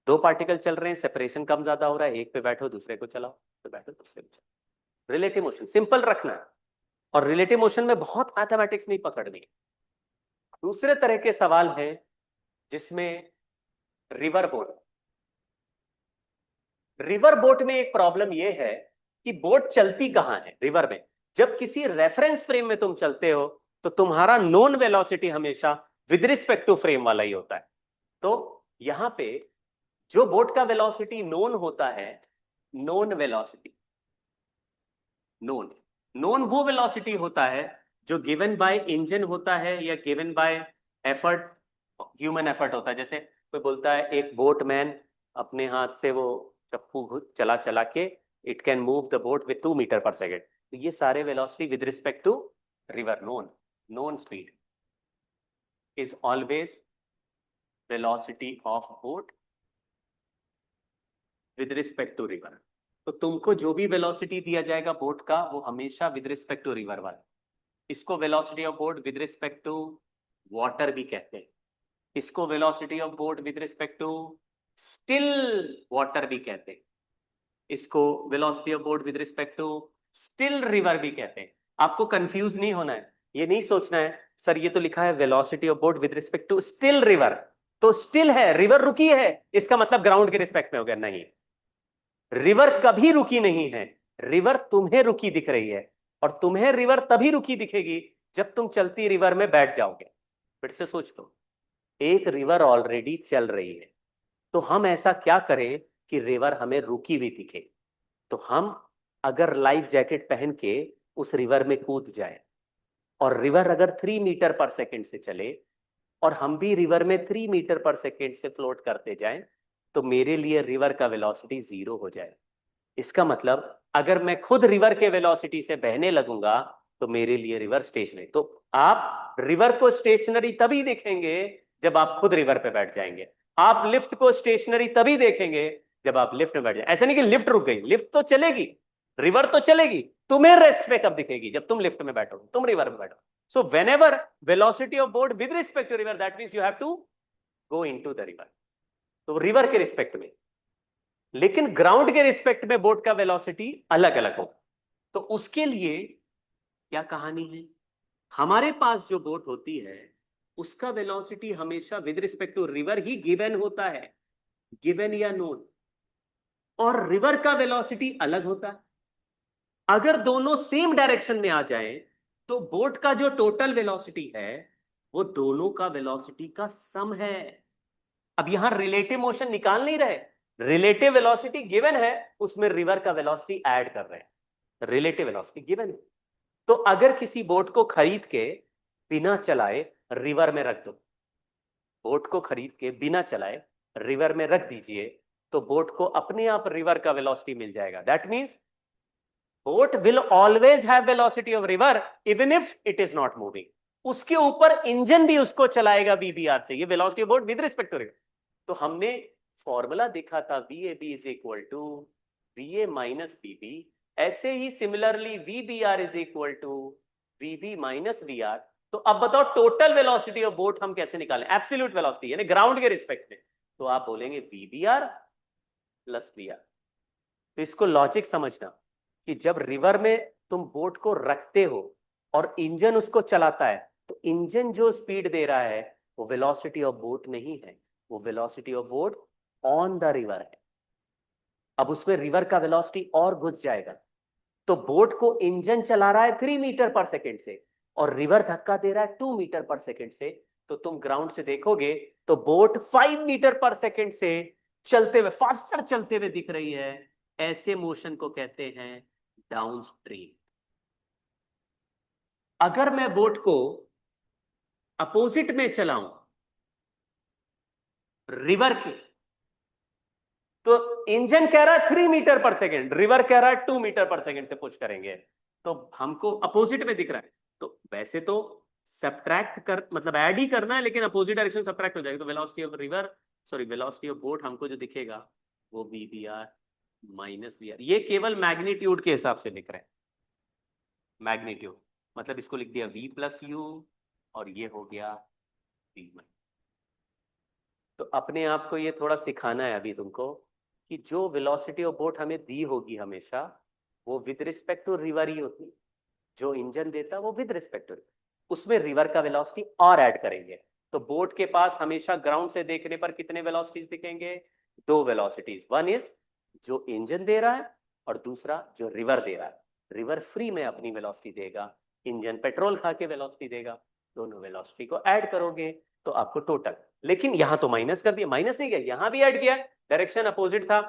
दो पार्टिकल चल रहे हैं, सेपरेशन कम ज्यादा हो रहा है, एक पे बैठो दूसरे को चलाओ, तो बैठो दूसरे को चलाओ। रिलेटिव मोशन सिंपल रखना है, और रिलेटिव मोशन में बहुत मैथमेटिक्स नहीं पकड़नी है। दूसरे तरह के सवाल है जिसमें रिवर बोट, रिवर बोट में एक प्रॉब्लम यह है कि बोट चलती कहां है रिवर में। जब किसी रेफरेंस फ्रेम में तुम चलते हो तो तुम्हारा नोन वेलोसिटी हमेशा विद रिस्पेक्ट टू फ्रेम वाला ही होता है। तो यहां पे जो बोट का वेलोसिटी नोन होता है, नोन वेलोसिटी, नोन नोन वो वेलोसिटी होता है जो गिवन बाय इंजन होता है या given by effort, human effort होता है। जैसे कोई बोलता है एक बोटमैन अपने हाथ से वो चप्पू चला चला के it can move the boat with 2 metre per second. तो ये सारे velocity with respect to river, known known speed is always velocity of boat with respect to river. तो तुमको जो भी वेलोसिटी दिया जाएगा बोट का, वो हमेशा विद रिस्पेक्ट टू रिवर वाला। इसको velocity of boat with respect to water भी कहते हैं, इसको velocity of boat with respect to still water भी कहते हैं, इसको velocity of boat with respect to still river भी कहते हैं। आपको कंफ्यूज नहीं होना है, ये नहीं सोचना है सर ये तो लिखा है velocity of boat with respect to still river, तो स्टिल है, रिवर रुकी है, इसका मतलब ग्राउंड के रिस्पेक्ट में हो गया। नहीं, रिवर कभी रुकी नहीं है, रिवर तुम्हें रुकी दिख रही है, और तुम्हें रिवर तभी रुकी दिखेगी जब तुम चलती रिवर में बैठ जाओगे। फिर से सोच लो, एक रिवर ऑलरेडी चल रही है, तो हम ऐसा क्या करें कि रिवर हमें रुकी हुई दिखे। तो हम अगर लाइफ जैकेट पहन के उस रिवर में कूद जाए, और रिवर अगर 3 मीटर पर सेकेंड से चले, और हम भी रिवर में 3 मीटर पर सेकेंड से फ्लोट करते जाएं, तो मेरे लिए रिवर का वेलोसिटी 0 हो जाए। इसका मतलब अगर मैं खुद रिवर के वेलोसिटी से बहने लगूंगा तो मेरे लिए रिवर स्टेशनरी। तो आप रिवर को स्टेशनरी तभी देखेंगे जब आप खुद रिवर पे बैठ जाएंगे। आप लिफ्ट को स्टेशनरी तभी देखेंगे जब आप लिफ्ट में बैठ जाए। ऐसा नहीं कि लिफ्ट रुक गई, लिफ्ट तो चलेगी, रिवर तो चलेगी, तुम्हें रेस्ट पे कब दिखेगी? जब तुम लिफ्ट में बैठो, तुम रिवर में बैठो। So whenever velocity of boat with respect to river, that means you have to go into the river. तो रिवर के रिस्पेक्ट में, लेकिन ग्राउंड के रिस्पेक्ट में बोट का वेलोसिटी अलग अलग होगा। तो उसके लिए क्या कहानी है, हमारे पास जो बोट होती है उसका वेलोसिटी हमेशा विद रिस्पेक्ट टू रिवर ही गिवन होता है, गिवन या नोन, और रिवर का वेलोसिटी अलग होता है। अगर दोनों सेम डायरेक्शन में आ जाएं तो बोट का जो टोटल वेलोसिटी है वो दोनों का वेलोसिटी का सम है। अब यहां रिलेटिव मोशन निकाल नहीं रहे, रिलेटिव वेलोसिटी गिवन है, उसमें रिवर का वेलोसिटी ऐड कर रहे हैं। रिलेटिव वेलोसिटी गिवन है, तो अगर किसी बोट को खरीद के बिना चलाए रिवर में रख दो, बोट को खरीद के बिना चलाए रिवर में रख दीजिए, तो बोट को अपने आप रिवर का वेलोसिटी मिल जाएगा। That means boat will always have velocity of river even if it is not moving. उसके ऊपर इंजन भी उसको चलाएगा वीबीआर से, ये velocity of boat with respect to river. तो हमने फॉर्मूला देखा था VAB is equal to VA minus VB, ऐसे ही similarly VBR is equal to VB minus VR। तो अब बताओ टोटल वेलोसिटी ऑफ बोट हम कैसे निकालें, एब्सोल्यूट वेलोसिटी यानी ग्राउंड के रिस्पेक्ट में। तो आप बोलेंगे VBR प्लस VR। तो इसको लॉजिक समझना कि जब रिवर में तुम बोट को रखते हो और इंजन उसको चलाता है, तो इंजन जो स्पीड दे रहा है वो वेलोसिटी ऑफ बोट नहीं है, वो velocity of boat on the river है। अब उसमें रिवर का वेलोसिटी और घुस जाएगा। तो बोट को इंजन चला रहा है 3 मीटर पर सेकेंड से, और रिवर धक्का दे रहा है 2 मीटर पर सेकेंड से। तो तुम ग्राउंड से देखोगे तो बोट 5 मीटर पर सेकेंड से चलते हुए, फास्टर चलते हुए दिख रही है। ऐसे मोशन को कहते हैं डाउनस्ट्रीम। अगर मैं बोट को अपोजिट में चलाऊं रिवर के, तो इंजन कह रहा है 3 मीटर पर सेकेंड, रिवर कह रहा है 2 मीटर पर सेकेंड से पुश करेंगे, तो हमको अपोजिट में दिख रहा है। तो वैसे तो सब्ट्रैक्ट कर मतलब ऐड ही करना है, लेकिन अपोजिट डायरेक्शन सब्ट्रैक्ट हो जाएगा। तो velocity of river, sorry velocity of boat हमको जो दिखेगा वो वी माइनस वी आर, ये केवल मैग्नीट्यूड के हिसाब से लिख रहे हैं। मैग्नीट्यूड मतलब इसको लिख दिया v प्लस यू और ये हो गया v माइनस। तो अपने आप को ये थोड़ा सिखाना है अभी तुमको कि जो वेलोसिटी ऑफ बोट हमें दी होगी हमेशा वो विद रिस्पेक्ट टू रिवर ही होती, जो इंजन देता वो विद रिस्पेक्ट टू, उसमें रिवर का वेलोसिटी और ऐड करेंगे। तो बोट के पास हमेशा ग्राउंड से देखने पर कितने वेलोसिटीज दिखेंगे? दो वेलोसिटीज, वन इज जो इंजन दे रहा है और दूसरा जो रिवर दे रहा है। रिवर फ्री में अपनी वेलोसिटी देगा, इंजन पेट्रोल खा के वेलोसिटी देगा, दोनों वेलोसिटी को ऐड करोगे तो आपको टोटल। लेकिन यहां तो माइनस कर दिया, माइनस नहीं किया, यहां भी ऐड किया, डायरेक्शन अपोजिट था,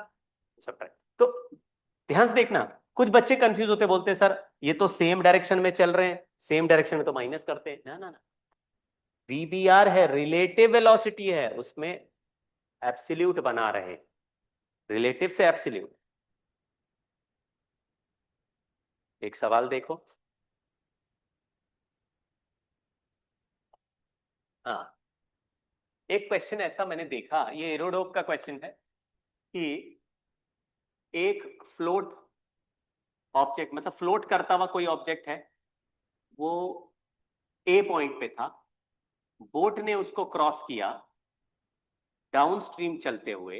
सब्ट्रैक्ट। तो ध्यान से देखना, कुछ बच्चे कंफ्यूज होते, बोलते हैं सर ये तो सेम डायरेक्शन में चल रहे हैं, सेम डायरेक्शन में तो माइनस करते हैं। ना ना ना, वीबीआर है रिलेटिव वेलोसिटी है, उसमें एब्सोल्यूट बना रहे, रिलेटिव से एब्सोल्यूट। एक सवाल देखो, हाँ एक क्वेश्चन ऐसा मैंने देखा, ये एरोडोप का क्वेश्चन है कि एक फ्लोट ऑब्जेक्ट, मतलब फ्लोट करता हुआ कोई ऑब्जेक्ट है, वो ए पॉइंट पे था, बोट ने उसको क्रॉस किया डाउन स्ट्रीम चलते हुए,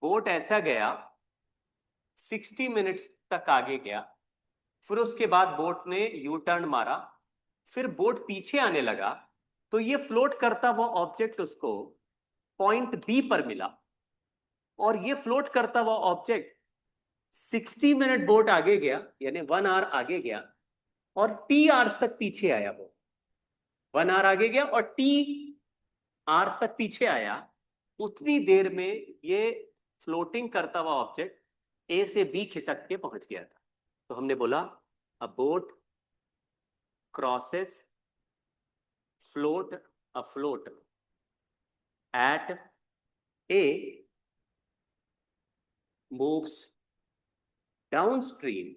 बोट ऐसा गया 60 मिनट्स तक आगे गया, फिर उसके बाद बोट ने यू टर्न मारा, फिर बोट पीछे आने लगा, तो ये फ्लोट करता हुआ ऑब्जेक्ट उसको पॉइंट बी पर मिला, और ये फ्लोट करता हुआ ऑब्जेक्ट 60 मिनट बोट आगे गया, यानी 1 आवर आगे गया, और टी आवर्स तक पीछे आया। वो 1 आवर आगे गया और टी आवर्स तक पीछे आया, उतनी देर में ये फ्लोटिंग करता हुआ ऑब्जेक्ट ए से बी खिसक के पहुंच गया था। तो हमने बोला अ boat crosses float afloat at A moves downstream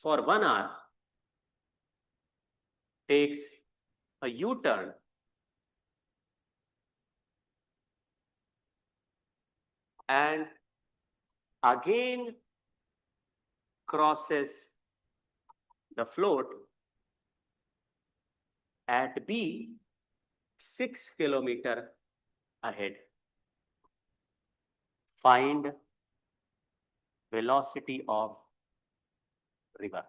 for 1 hour, takes a U-turn and again crosses the float at B 6 kilometer ahead. Find velocity of river.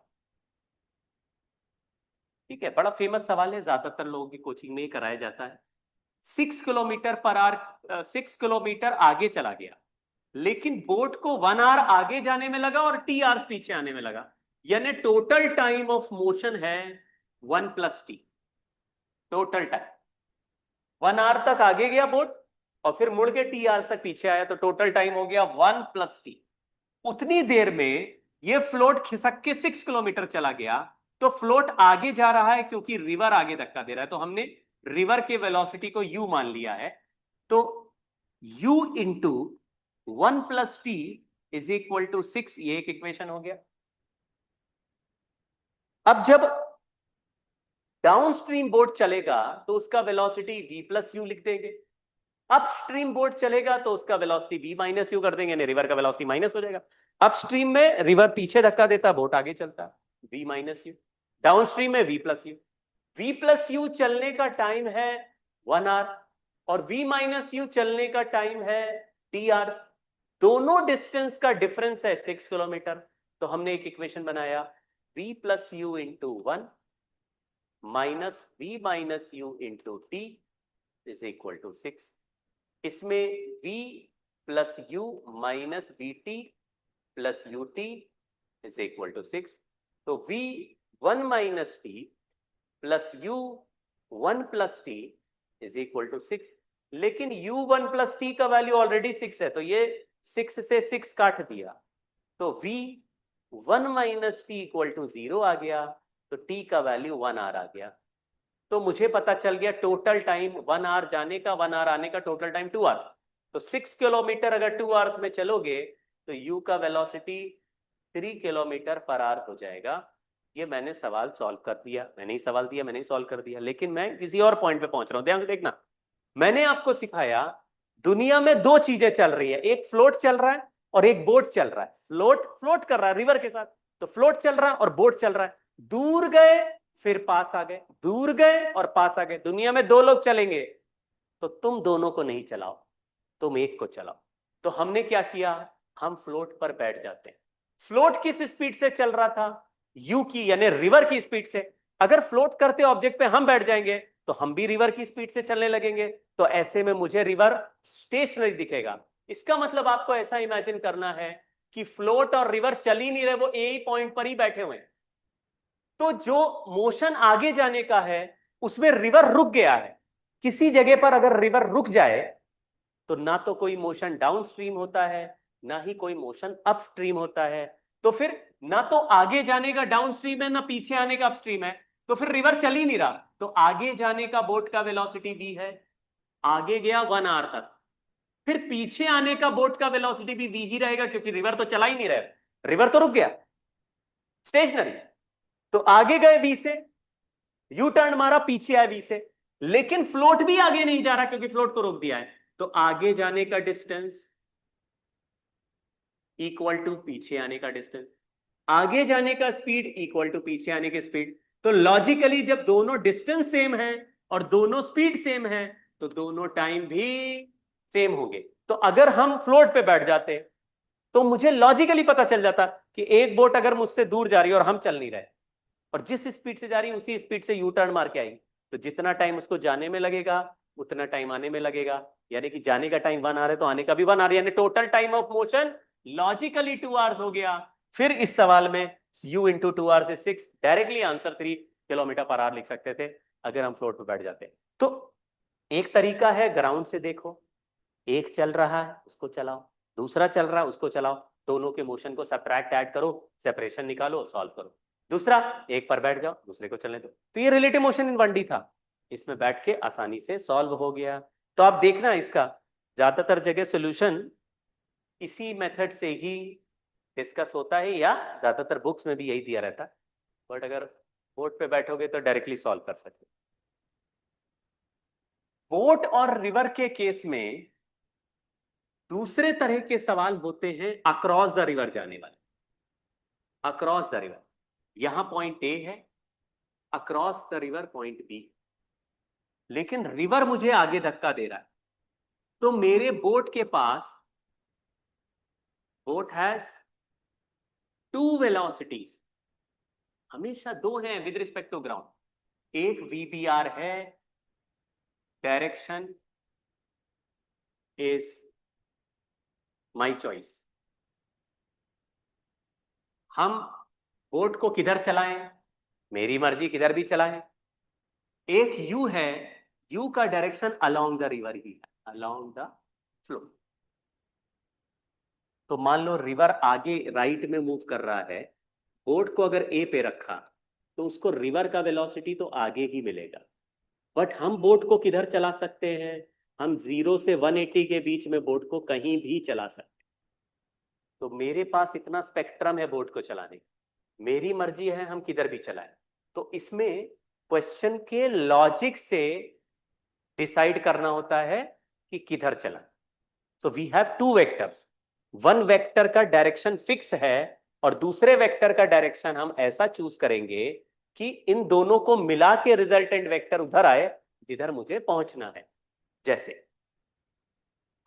ठीक है, बड़ा फेमस सवाल है, ज्यादातर लोगों की कोचिंग में ही कराया जाता है। 6 किलोमीटर पर आवर, 6 किलोमीटर आगे चला गया, लेकिन बोट को 1 आवर आगे जाने में लगा और टी आवर्स पीछे आने में लगा, यानी टोटल टाइम ऑफ मोशन है 1 plus T. Total time 1 hour तक आगे गया बोट और फिर मुड़ के टी आवर्स तक पीछे आया, तो टोटल टाइम हो गया 1 प्लस टी। उतनी देर में ये फ्लोट खिसक के 6 किलोमीटर चला गया, तो फ्लोट आगे जा रहा है क्योंकि रिवर आगे धक्का दे रहा है, तो हमने रिवर के वेलोसिटी को u मान लिया है। तो u into 1 plus T is equal to 6, ये एक इक्वेशन हो गया। अब जब डाउन स्ट्रीम बोट चलेगा तो उसका वेलोसिटी v प्लस यू लिख देंगे, अपस्ट्रीम बोट चलेगा तो उसका वेलोसिटी v माइनस यू कर देंगे, रिवर का वेलोसिटी माइनस हो जाएगा। अपस्ट्रीम में रिवर पीछे धक्का देता, बोट आगे चलता, v माइनस यू। डाउनस्ट्रीम में v plus you. v plus you चलने का टाइम है 1 आवर और v माइनस यू चलने का टाइम है t आवर्स। दोनों डिस्टेंस का डिफरेंस है 6 किलोमीटर। तो हमने एक इक्वेशन बनाया, v plus U into 1 minus v minus U into t is equal to 6। इसमें v plus U minus V T plus U T is equal to 6। तो v 1 minus T plus u 1 plus T is equal to 6। लेकिन u 1 plus T का value already 6 है, तो ये 6 से 6 काट दिया, तो v 1 minus T equal to 0 आ गया, तो t का वैल्यू 1 आवर आ गया। तो मुझे पता चल गया टोटल टाइम 1 आवर जाने का, 1 आवर आने का, टोटल टाइम 2 आवर्स। तो 6 किलोमीटर अगर 2 आवर्स में चलोगे तो यू का वेलोसिटी 3 किलोमीटर पर आवर हो जाएगा। ये मैंने सवाल सॉल्व कर दिया, मैंने ही सवाल दिया, मैंने ही सॉल्व कर दिया। लेकिन मैं किसी और पॉइंट पे पहुंच रहा हूं, ध्यान से देखना। मैंने आपको सिखाया दुनिया में दो चीजें चल रही है, एक फ्लोट चल रहा है और एक बोट चल रहा है। फ्लोट फ्लोट कर रहा है रिवर के साथ, तो फ्लोट चल रहा है और बोट चल रहा है। दूर गए फिर पास आ गए, दूर गए और पास आ गए। दुनिया में दो लोग चलेंगे, तो तुम दोनों को नहीं चलाओ, तुम एक को चलाओ। तो हमने क्या किया, हम फ्लोट पर बैठ जाते हैं। फ्लोट किस स्पीड से चल रहा था, यू की यानी रिवर की स्पीड से। अगर फ्लोट करते ऑब्जेक्ट पे हम बैठ जाएंगे तो हम भी रिवर की स्पीड से चलने लगेंगे, तो ऐसे में मुझे रिवर स्टेशनरी दिखेगा। इसका मतलब आपको ऐसा इमेजिन करना है कि फ्लोट और रिवर चल ही नहीं रहे, वो ए पॉइंट पर ही बैठे हुए हैं। तो जो मोशन आगे जाने का है उसमें रिवर रुक गया है। किसी जगह पर अगर रिवर रुक जाए तो ना तो कोई मोशन डाउन स्ट्रीम होता है, ना ही कोई मोशन अप स्ट्रीम होता है। तो फिर ना तो आगे जाने का डाउन स्ट्रीम है, ना पीछे आने का अप स्ट्रीम है, तो फिर रिवर चल ही नहीं रहा। तो आगे जाने का बोट का वेलोसिटी v है, आगे गया 1 आवर तक। फिर पीछे आने का बोट का वेलोसिटी भी v ही रहेगा, क्योंकि रिवर तो चला ही नहीं रहा, रिवर तो रुक गया स्टेशनरी। तो आगे गए v से, यू टर्न मारा, पीछे आए v से। लेकिन फ्लोट भी आगे नहीं जा रहा क्योंकि फ्लोट को रोक दिया है। तो आगे जाने का डिस्टेंस इक्वल टू पीछे आने का डिस्टेंस, आगे जाने का स्पीड इक्वल टू पीछे आने की स्पीड। तो लॉजिकली जब दोनों डिस्टेंस सेम है और दोनों स्पीड सेम है तो दोनों टाइम भी सेम होंगे। तो अगर हम फ्लोट पे बैठ जाते तो मुझे लॉजिकली पता चल जाता कि एक बोट अगर मुझसे दूर जा रही है और हम चल नहीं रहे, और जिस स्पीड से जा रही है उसी स्पीड से यू टर्न मार के आएगी, तो जितना टाइम उसको जाने में लगेगा उतना टाइम आने में लगेगा। यानी कि जाने का टाइम 1 आवर है तो आने का भी 1 आवर, यानी total time of motion logically 2 hours हो गया। फिर इस सवाल में u इंटू 2 आवर्स से 6, directly answer 3 kilometre per our लिख सकते थे अगर हम फ्लोट पर बैठ जाते। तो एक तरीका है ग्राउंड से देखो, एक चल रहा है उसको चलाओ, दूसरा चल रहा है उसको चलाओ, दोनों के मोशन को सब्ट्रैक्ट ऐड करो, सेपरेशन निकालो, सॉल्व करो। दूसरा, एक पर बैठ जाओ, दूसरे को चलने दो। तो ये रिलेटिव मोशन इन 1D था, इसमें बैठ के आसानी से सॉल्व हो गया। तो आप देखना इसका ज्यादातर जगह सोल्यूशन इसी मेथड से ही डिस्कस होता है, या ज्यादातर बुक्स में भी यही दिया रहता है। बट अगर बोट पे बैठोगे तो डायरेक्टली सॉल्व कर सकते। बोट और रिवर के केस में दूसरे तरह के सवाल होते हैं अक्रॉस द रिवर जाने वाले। अक्रॉस द रिवर, यहां पॉइंट ए है, across the river point B, लेकिन रिवर मुझे आगे धक्का दे रहा है। तो मेरे बोट के पास, बोट हैज टू वेलोसिटीज, हमेशा दो हैं विद रिस्पेक्ट टू ग्राउंड। एक वीबीआर है, डायरेक्शन इज माय चॉइस। हम बोट को किधर चलाएं, मेरी मर्जी, किधर भी चलाएं। एक यू है, यू का डायरेक्शन अलोंग द रिवर ही है, अलोंग द फ्लो। तो मान लो रिवर आगे राइट में मूव कर रहा है, बोट को अगर ए पे रखा तो उसको रिवर का वेलोसिटी तो आगे ही मिलेगा। बट हम बोट को किधर चला सकते हैं, हम 0 से 180 के बीच में बोट को कहीं भी चला सकते हैं। तो मेरे पास इतना स्पेक्ट्रम है बोट को चलाने का, मेरी मर्जी है हम किधर भी चलाएं। तो इसमें क्वेश्चन के लॉजिक से डिसाइड करना होता है कि किधर चला। So we have two vectors, one vector का डायरेक्शन फिक्स है और दूसरे वेक्टर का डायरेक्शन हम ऐसा चूज करेंगे कि इन दोनों को मिला के रिजल्टेंट वेक्टर उधर आए जिधर मुझे पहुंचना है। जैसे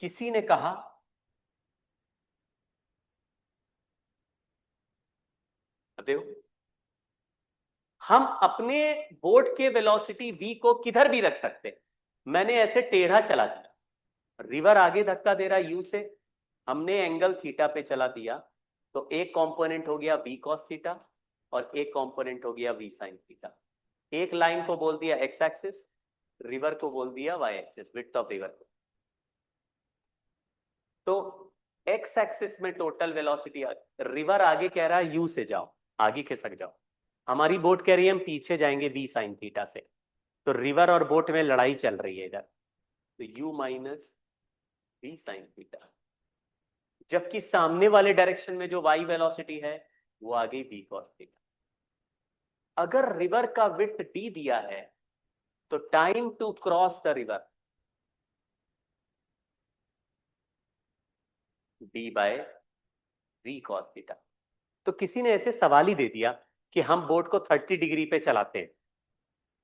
किसी ने कहा देखो, हम अपने बोट के वेलोसिटी v को किधर भी रख सकते। मैंने ऐसे टेढ़ा चला दिया, रिवर आगे धक्का दे रहा है u से, हमने एंगल थीटा पे चला दिया, तो एक कंपोनेंट हो गया v cos थीटा और एक कंपोनेंट हो गया v sin थीटा। एक लाइन को बोल दिया x एक्सिस, रिवर को बोल दिया y axis, width of river को। तो x एक्सिस में टोटल वेलोसिटी, रिवर आगे कह रहा है u से जाओ, आगे खिसक जाओ, हमारी बोट कह रही है हम पीछे जाएंगे v sin थीटा से। तो रिवर और बोट में लड़ाई चल रही है इधर, तो u minus v sine theta, जबकि सामने वाले डायरेक्शन में जो y वेलोसिटी है वो आ गई v cos थीटा। अगर रिवर का विड्थ d दिया है तो time to cross the river d by v cos theta. तो किसी ने ऐसे सवाल ही दे दिया कि हम बोट को 30 डिग्री पे चलाते हैं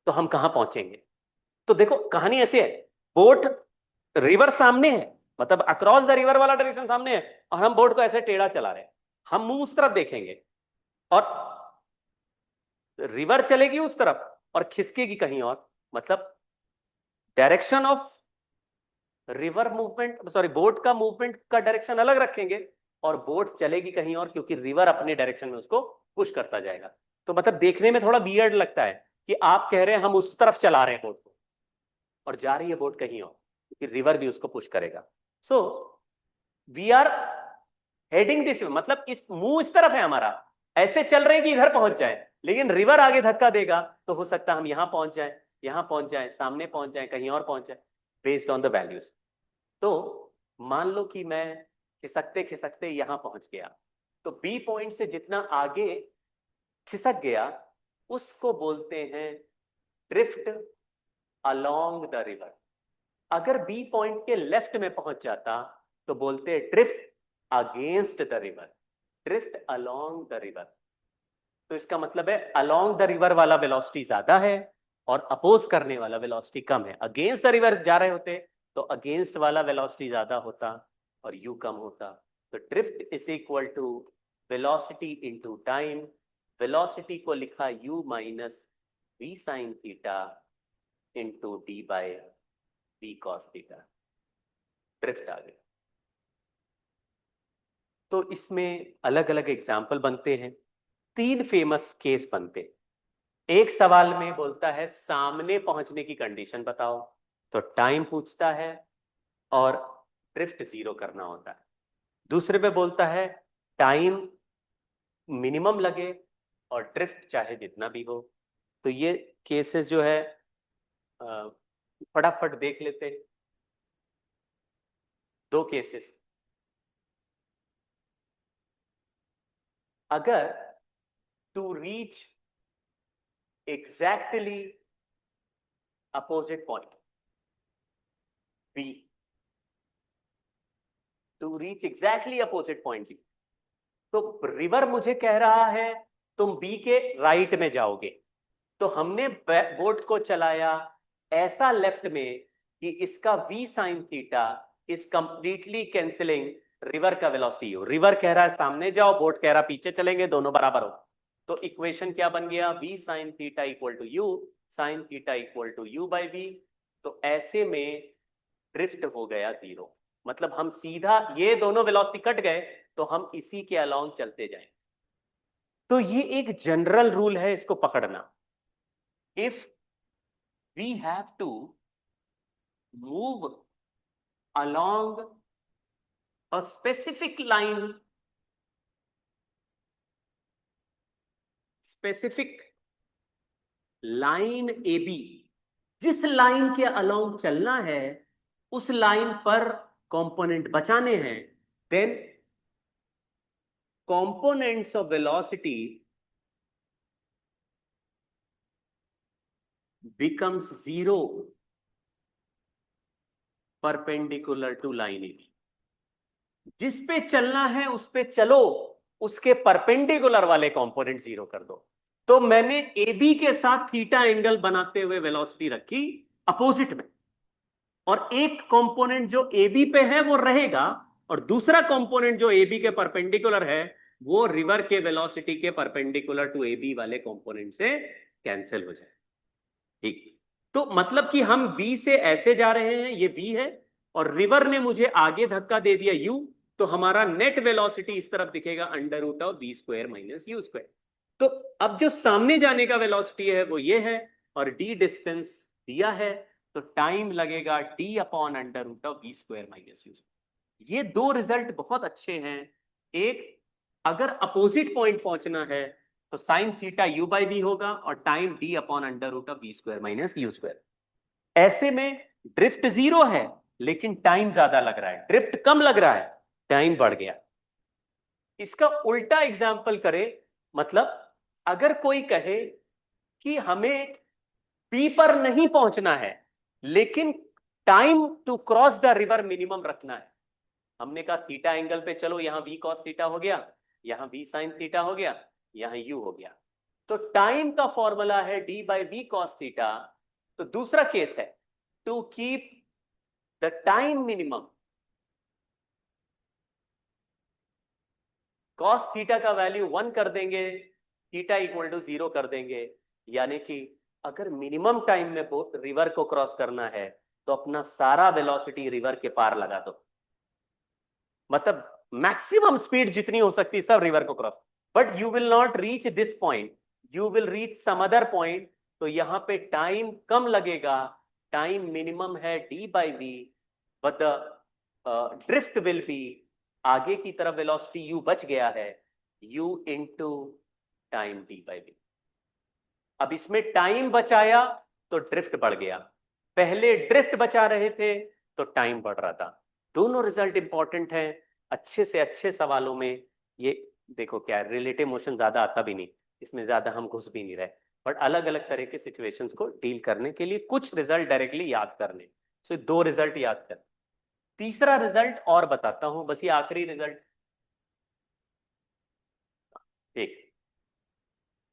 तो हम कहां पहुंचेंगे। तो देखो कहानी ऐसे है, बोट रिवर सामने है, मतलब अक्रॉस द रिवर वाला डायरेक्शन सामने है, और हम बोट को ऐसे टेढ़ा चला रहे हैं, हम मुंह उस तरफ देखेंगे और रिवर चलेगी उस तरफ और खिसकेगी कहीं और, मतलब direction of river movement, sorry boat का मूवमेंट का डायरेक्शन अलग रखेंगे और बोट चलेगी कहीं और, क्योंकि रिवर अपने डायरेक्शन में उसको पुश करता जाएगा। तो मतलब देखने में थोड़ा वियर्ड लगता है कि आप कह रहे हैं हम उस तरफ चला रहे हैं बोट को और जा रही है बोट कहीं और, क्योंकि रिवर भी उसको पुश करेगा। So we are heading this, मतलब इस मुंह इस तरफ है हमारा, ऐसे चल रहे हैं कि इधर पहुंच जाए, लेकिन रिवर आगे धक्का देगा तो हो सकता है हम यहां पहुंच जाए, यहां पहुंच जाए, सामने पहुंच जाए, कहीं और पहुंच जाए, बेस्ड ऑन द वैल्यूज। तो मान लो कि मैं खिसकते खिसकते यहां पहुंच गया, तो बी पॉइंट से जितना आगे खिसक गया उसको बोलते हैं ड्रिफ्ट अलोंग द रिवर। अगर बी पॉइंट के लेफ्ट में पहुंच जाता तो बोलते हैं drift against the river, drift along the river. तो इसका मतलब है अलोंग द रिवर वाला वेलोसिटी ज्यादा है और अपोज करने वाला वेलोसिटी कम है। अगेंस्ट द रिवर जा रहे होते तो अगेंस्ट वाला वेलोसिटी ज्यादा होता और u कम होता। तो drift is equal to velocity into time, velocity को लिखा u minus v sine theta into d by v cos theta, drift आ गया। तो इसमें अलग अलग एग्जाम्पल बनते हैं, 3 फेमस केस बनते। एक सवाल में बोलता है सामने पहुंचने की कंडीशन बताओ, तो टाइम पूछता है और ड्रिफ्ट 0 करना होता है। दूसरे पे बोलता है टाइम मिनिमम लगे और ड्रिफ्ट चाहे जितना भी हो। तो ये केसेस जो है फटाफट देख लेते हैं, 2 केसेस। अगर to reach exactly opposite point B, to reach exactly opposite point B, तो रिवर मुझे कह रहा है तुम बी के राइट में जाओगे, तो हमने बोट को चलाया ऐसा लेफ्ट में कि इसका v sine theta is completely cancelling river का वेलोसिटी हो। रिवर कह रहा है सामने जाओ, बोट कह रहा पीछे चलेंगे, दोनों बराबर हो। तो इक्वेशन क्या बन गया, v sine theta equal to u sine theta equal to u by v। तो ऐसे में ड्रिफ्ट हो गया 0, मतलब हम सीधा ये दोनों वेलोसिटी कट गए तो हम इसी के अलोंग चलते जाएं। तो ये एक जनरल रूल है, इसको पकड़ना। if we have to move along a specific line, specific line AB, जिस लाइन के अलोंग चलना है उस लाइन पर कंपोनेंट बचाने हैं, then components of velocity becomes 0 perpendicular to line AB। जिस पे चलना है उस पे चलो, उसके परपेंडिकुलर वाले कंपोनेंट 0 कर दो। तो मैंने AB के साथ थीटा एंगल बनाते हुए वेलोसिटी रखी अपोजिट में, और एक कंपोनेंट जो AB पे है वो रहेगा और दूसरा कंपोनेंट जो AB के परपेंडिकुलर है वो रिवर के वेलोसिटी के परपेंडिकुलर टू AB वाले कंपोनेंट से कैंसिल हो जाए। ठीक, तो मतलब कि हम V से ऐसे जा रहे हैं, ये V है, और रिवर ने मुझे आगे धक्का दे दिया U, तो हमारा नेट वेलोसिटी इस तरफ दिखेगा under root of v square minus u square. तो अब जो सामने जाने का वेलोसिटी है वो ये है और d डिस्टेंस दिया है, तो टाइम लगेगा d upon under root of v square minus u square. ये 2 रिजल्ट बहुत अच्छे हैं। एक, अगर अपोजिट पॉइंट पहुंचना है तो sine theta u by V होगा और time d upon under root of V square minus U square. ऐसे में ड्रिफ्ट 0 है लेकिन टाइम ज्यादा लग रहा है, ड्रिफ्ट कम लग रहा है, टाइम बढ़ गया। इसका उल्टा एग्जाम्पल करें, मतलब अगर कोई कहे कि हमें पी पर नहीं पहुंचना है लेकिन time to cross the river minimum रखना है। हमने कहा थीटा एंगल पे चलो, यहां वी कॉस थीटा हो गया, यहां वी साइन थीटा हो गया, यहां यू हो गया। तो टाइम का फॉर्मूला है D by V cos theta. तो दूसरा केस है to keep the time minimum, cos theta का वैल्यू 1 कर देंगे, थीटा इक्वल टू 0 कर देंगे। यानी कि अगर मिनिमम टाइम में रिवर को क्रॉस करना है तो अपना सारा वेलोसिटी रिवर के पार लगा दो, मतलब मैक्सिमम स्पीड जितनी हो सकती है सब रिवर को cross. But you will not reach this point, you will reach some other point. तो यहां पे टाइम कम लगेगा, टाइम मिनिमम है D by V, but the drift will be, आगे की तरफ वेलोसिटी यू बच गया है, U into time D by V. अब इसमें टाइम बचाया तो ड्रिफ्ट बढ़ गया, पहले ड्रिफ्ट बचा रहे थे तो टाइम बढ़ रहा था। दोनों रिजल्ट इंपॉर्टेंट हैं। अच्छे से अच्छे सवालों में ये देखो क्या है, रिलेटिव मोशन ज्यादा आता भी नहीं, इसमें ज्यादा हम घुस भी नहीं रहे, बट अलग अलग तरह के सिचुएशंस को डील करने के लिए कुछ रिजल्ट डायरेक्टली याद करने। सो 2 रिजल्ट याद कर। तीसरा रिजल्ट और बताता हूं, बस ये आखिरी रिजल्ट। एक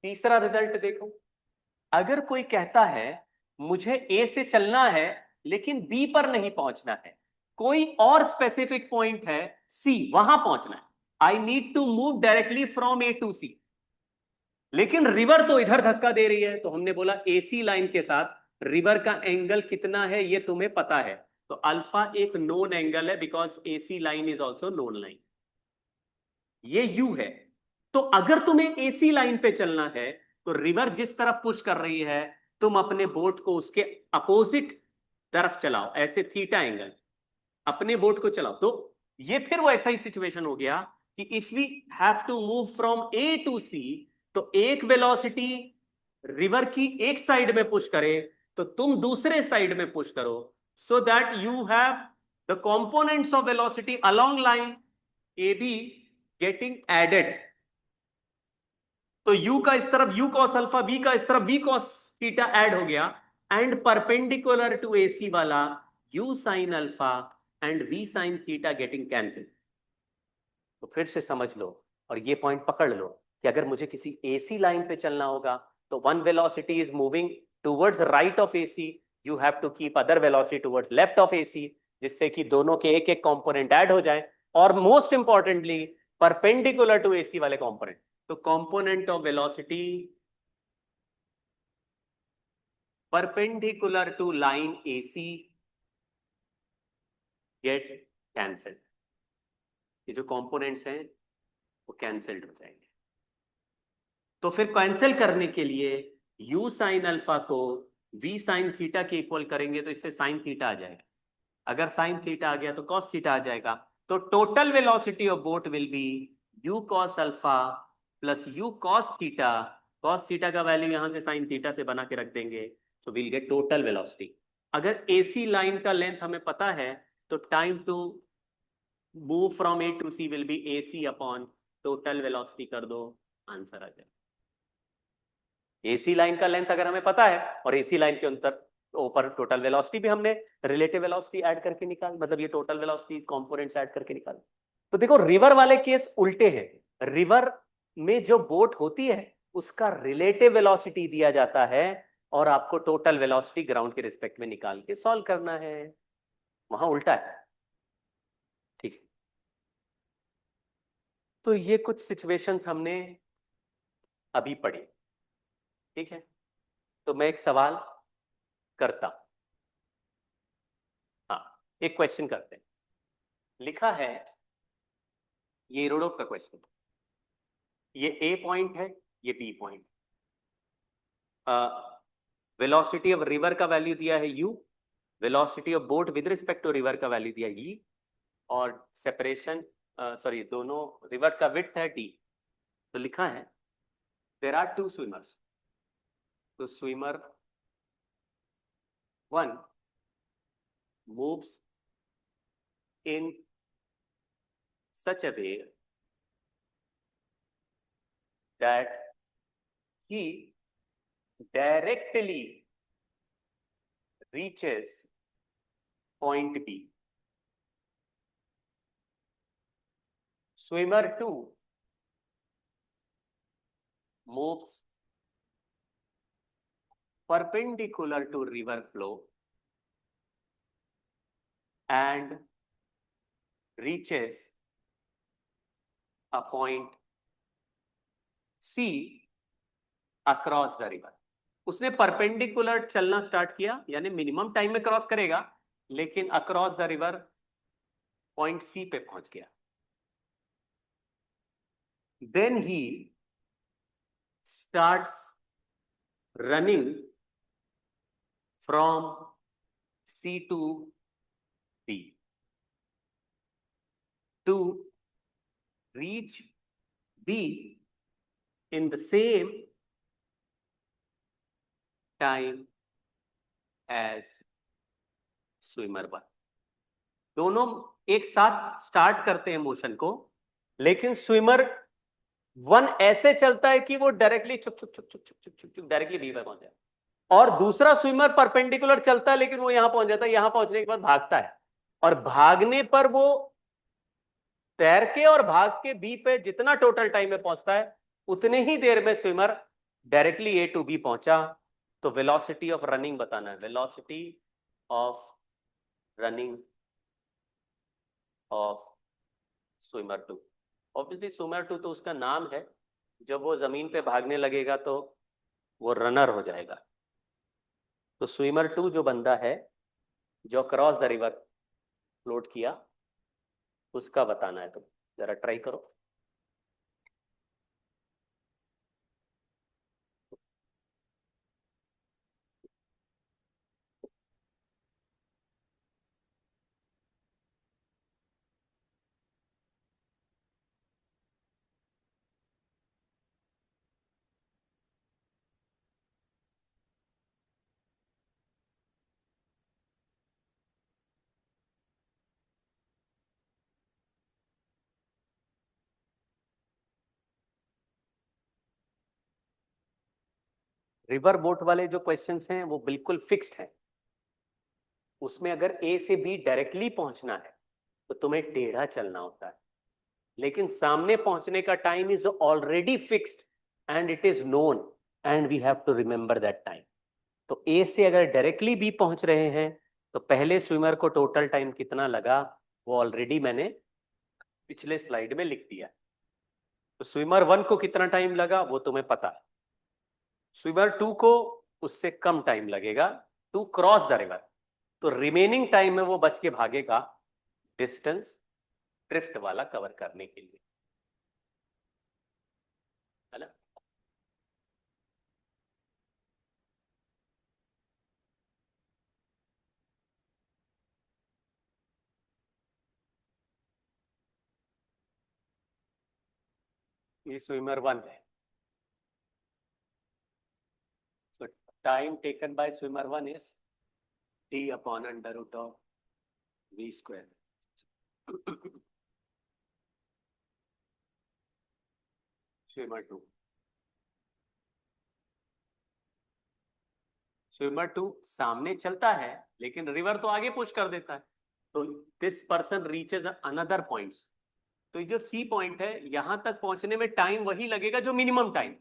तीसरा रिजल्ट देखो, अगर कोई कहता है मुझे ए से चलना है लेकिन बी पर नहीं पहुंचना है, कोई और स्पेसिफिक पॉइंट है सी, वहां पहुंचना है, I need to move directly from A to C, लेकिन रिवर तो इधर धक्का दे रही है। तो हमने बोला एसी लाइन के साथ रिवर का एंगल कितना है ये तुम्हें पता है, तो अल्फा एक नोन एंगल है because AC line is also known line, ये यू है। तो अगर तुम्हें एसी लाइन पे चलना है तो रिवर जिस तरफ पुश कर रही है तुम अपने बोट को उसके अपोजिट तरफ चलाओ, ऐसे थीटा एंगल अपने बोट को चलाओ। तो ये फिर वो ऐसा ही सिचुएशन हो गया कि if we have to move from A to C, तो एक वेलोसिटी रिवर की एक साइड में पुश करे तो तुम दूसरे साइड में पुश करो, so that you have the components of velocity along line A B getting added. तो u का इस तरफ u cos अल्फा, b का इस तरफ v cos थीटा ऐड हो गया, एंड परपेंडिकुलर टू AC वाला u sin alpha and v sin theta getting cancel. तो फिर से समझ लो और ये पॉइंट पकड़ लो कि अगर मुझे किसी AC लाइन पे चलना होगा तो one velocity is moving towards right of AC, you have to keep other velocity towards left of AC, जिससे कि दोनों के एक एक कंपोनेंट ऐड हो जाए, और most importantly perpendicular to AC वाले कंपोनेंट। तो component of velocity perpendicular to line AC get cancelled, ये जो कंपोनेंट्स हैं वो कैंसल्ड हो जाएंगे। तो फिर कैंसिल करने के लिए u साइन अल्फा को v साइन थीटा के इक्वल करेंगे तो इससे साइन थीटा आ जाएगा, अगर साइन थीटा आ गया तो कॉस थीटा आ जाएगा। तो total velocity of boat will be u cos alpha plus u cos theta, cos theta का वैल्यू यहां से साइन थीटा से बना के रख देंगे, तो विल गेट टोटल वेलोसिटी। अगर AC लाइन का लेंथ हमें पता है तो time to move from A to C will be AC upon total velocity कर दो, आंसर आ जाए। AC लाइन का लेंथ अगर हमें पता है और AC लाइन के अंतर ऊपर टोटल वेलोसिटी भी हमने रिलेटिव वेलोसिटी ऐड करके निकाल, मतलब ये टोटल वेलोसिटी कंपोनेंट्स ऐड करके निकाल। तो देखो रिवर वाले केस उल्टे हैं, रिवर में जो बोट होती है उसका रिलेटिव वेलोसिटी दिया जाता है और आपको टोटल वेलोसिटी ग्राउंड के रिस्पेक्ट में निकाल के सॉल्व करना है, वहां उल्टा है। ठीक है, तो ये कुछ सिचुएशंस हमने अभी पढ़ी। ठीक है, तो मैं एक सवाल करता हूं। हाँ, एक क्वेश्चन करते हैं। लिखा है, ये रोडोप का क्वेश्चन, ये ए पॉइंट है, ये B point, velocity of river का वैल्यू दिया है u, velocity of boat with respect to river का वैल्यू दिया है e, और सेपरेशन सॉरी दोनों रिवर का विड्थ है d। तो लिखा है there are two swimmers. So swimmer 1 moves in such a way that he directly reaches point B. Swimmer 2 moves perpendicular to river flow and reaches a point C across the river. उसने perpendicular चलना start किया, यानी minimum time में cross करेगा, लेकिन across the river point C पे पहुंच गया. Then he starts running from C to B to reach B in the same time as swimmer 1. दोनों एक साथ स्टार्ट करते हैं मोशन को, लेकिन स्विमर 1 ऐसे चलता है कि वो डायरेक्टली चुक चुक चुक चुक चुक चुक चुक चुक डायरेक्टली बी पे पहुंच जाए, और दूसरा स्विमर परपेंडिकुलर चलता है लेकिन वो यहां पहुंच जाता है. यहां पहुंचने के बाद भागता है, और भागने पर वो तैर के और भाग के बी पे जितना टोटल टाइम में पहुंचता है, उतने ही देर में swimmer directly A to B पहुंचा. तो वेलोसिटी ऑफ रनिंग बताना है, velocity of running of swimmer 2. Obviously swimmer 2 तो उसका नाम है, जब वो जमीन पे भागने लगेगा तो वो रनर हो जाएगा. तो स्विमर 2 जो बंदा है जो क्रॉस द रिवर फ्लोट किया, उसका बताना है. तो जरा ट्राई करो. रिवर बोट वाले जो क्वेश्चंस हैं वो बिल्कुल फिक्स्ड हैं. उसमें अगर ए से बी डायरेक्टली पहुंचना है तो तुम्हें टेढ़ा चलना होता है, लेकिन सामने पहुंचने का time is already fixed and it is known and we have to remember that time. तो ए से अगर डायरेक्टली बी पहुंच रहे हैं तो पहले स्विमर को टोटल टाइम कितना लगा वो ऑलरेडी मैंने पिछले स्लाइड में लिख दिया. तो स्विमर 1 को कितना टाइम लगा वो तुम्हें पता है. स्विमर 2 को उससे कम टाइम लगेगा टू क्रॉस द रिवर. तो रिमेनिंग टाइम में वो बच के भागेगा डिस्टेंस ड्रिफ्ट वाला कवर करने के लिए, है ना. ये स्विमर 1 है. So time taken by swimmer 1 is t upon under root of v square. Swimmer 2. Swimmer 2 सामने चलता है लेकिन रिवर तो आगे पुश कर देता है. तो this person reaches another points. तो ये जो सी पॉइंट है यहां तक पहुंचने में टाइम वही लगेगा जो मिनिमम टाइम,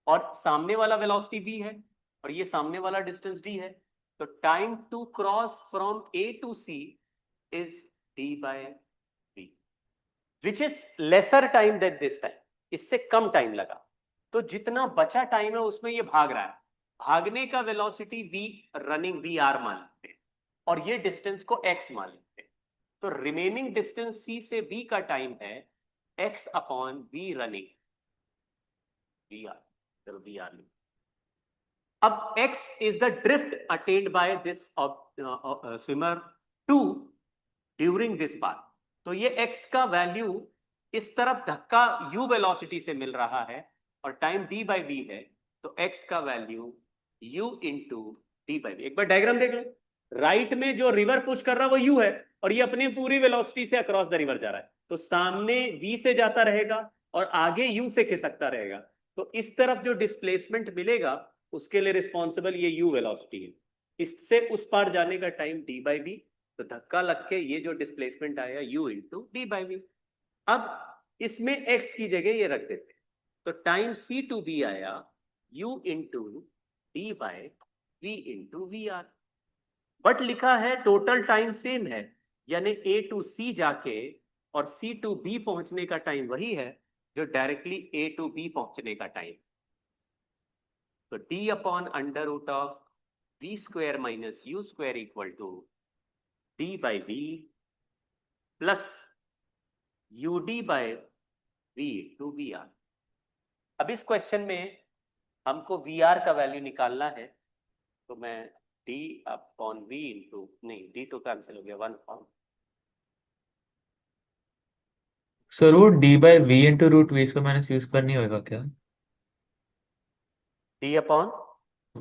और सामने वाला वेलोसिटी v है और ये सामने वाला डिस्टेंस d है. तो time to cross from a to c is d by v, which is lesser time than this time. इससे कम टाइम लगा. तो जितना बचा टाइम है उसमें ये भाग रहा है. भागने का velocity v running V R मान लेते हैं और ये डिस्टेंस को x मान लेते हैं. तो रिमेनिंग डिस्टेंस c से b का टाइम है x upon v running V R. चलो वी आर. अब x is the drift attained by this swimmer 2 during this path. तो ये x का वैल्यू इस तरफ धक्का u वेलोसिटी से मिल रहा है और टाइम डी बाई वी है, तो एक्स का value u into D by V. एक बार डायग्राम देख लो, राइट में जो रिवर पुश कर रहा है वो u है, और ये अपनी पूरी वेलोसिटी से अक्रॉस द रिवर जा रहा है, तो सामने v से जाता रहेगा और आगे u से खिसकता रहेगा। तो इस तरफ जो डिस्प्लेसमेंट मिलेगा उसके लिए रिस्पॉन्सिबल ये u वेलोसिटी है। इससे उस पार जाने का टाइम डी बाई वी, तो धक्का लग के ये जो डिस्प्लेसमेंट आया u into D by V. अब इसमें x की जगह ये रख देते हैं, तो टाइम c टू b आया u into D by V into V R. But लिखा है टोटल टाइम सेम है, यानी ए टू सी जाके और सी टू बी पहुंचने का टाइम वही है जो डायरेक्टली ए टू बी पहुंचने का टाइम। तो D upon under root of V square minus U square equal to D by V plus U D by V to V R. अब इस क्वेश्चन में हमको वी आर का value निकालना है, तो मैं डी अपॉन वी इंटू, नहीं डी तो कैंसिल हो गया, 1 सर वो D by V into root V इसको माइनस यूज करनी होगा क्या? D upon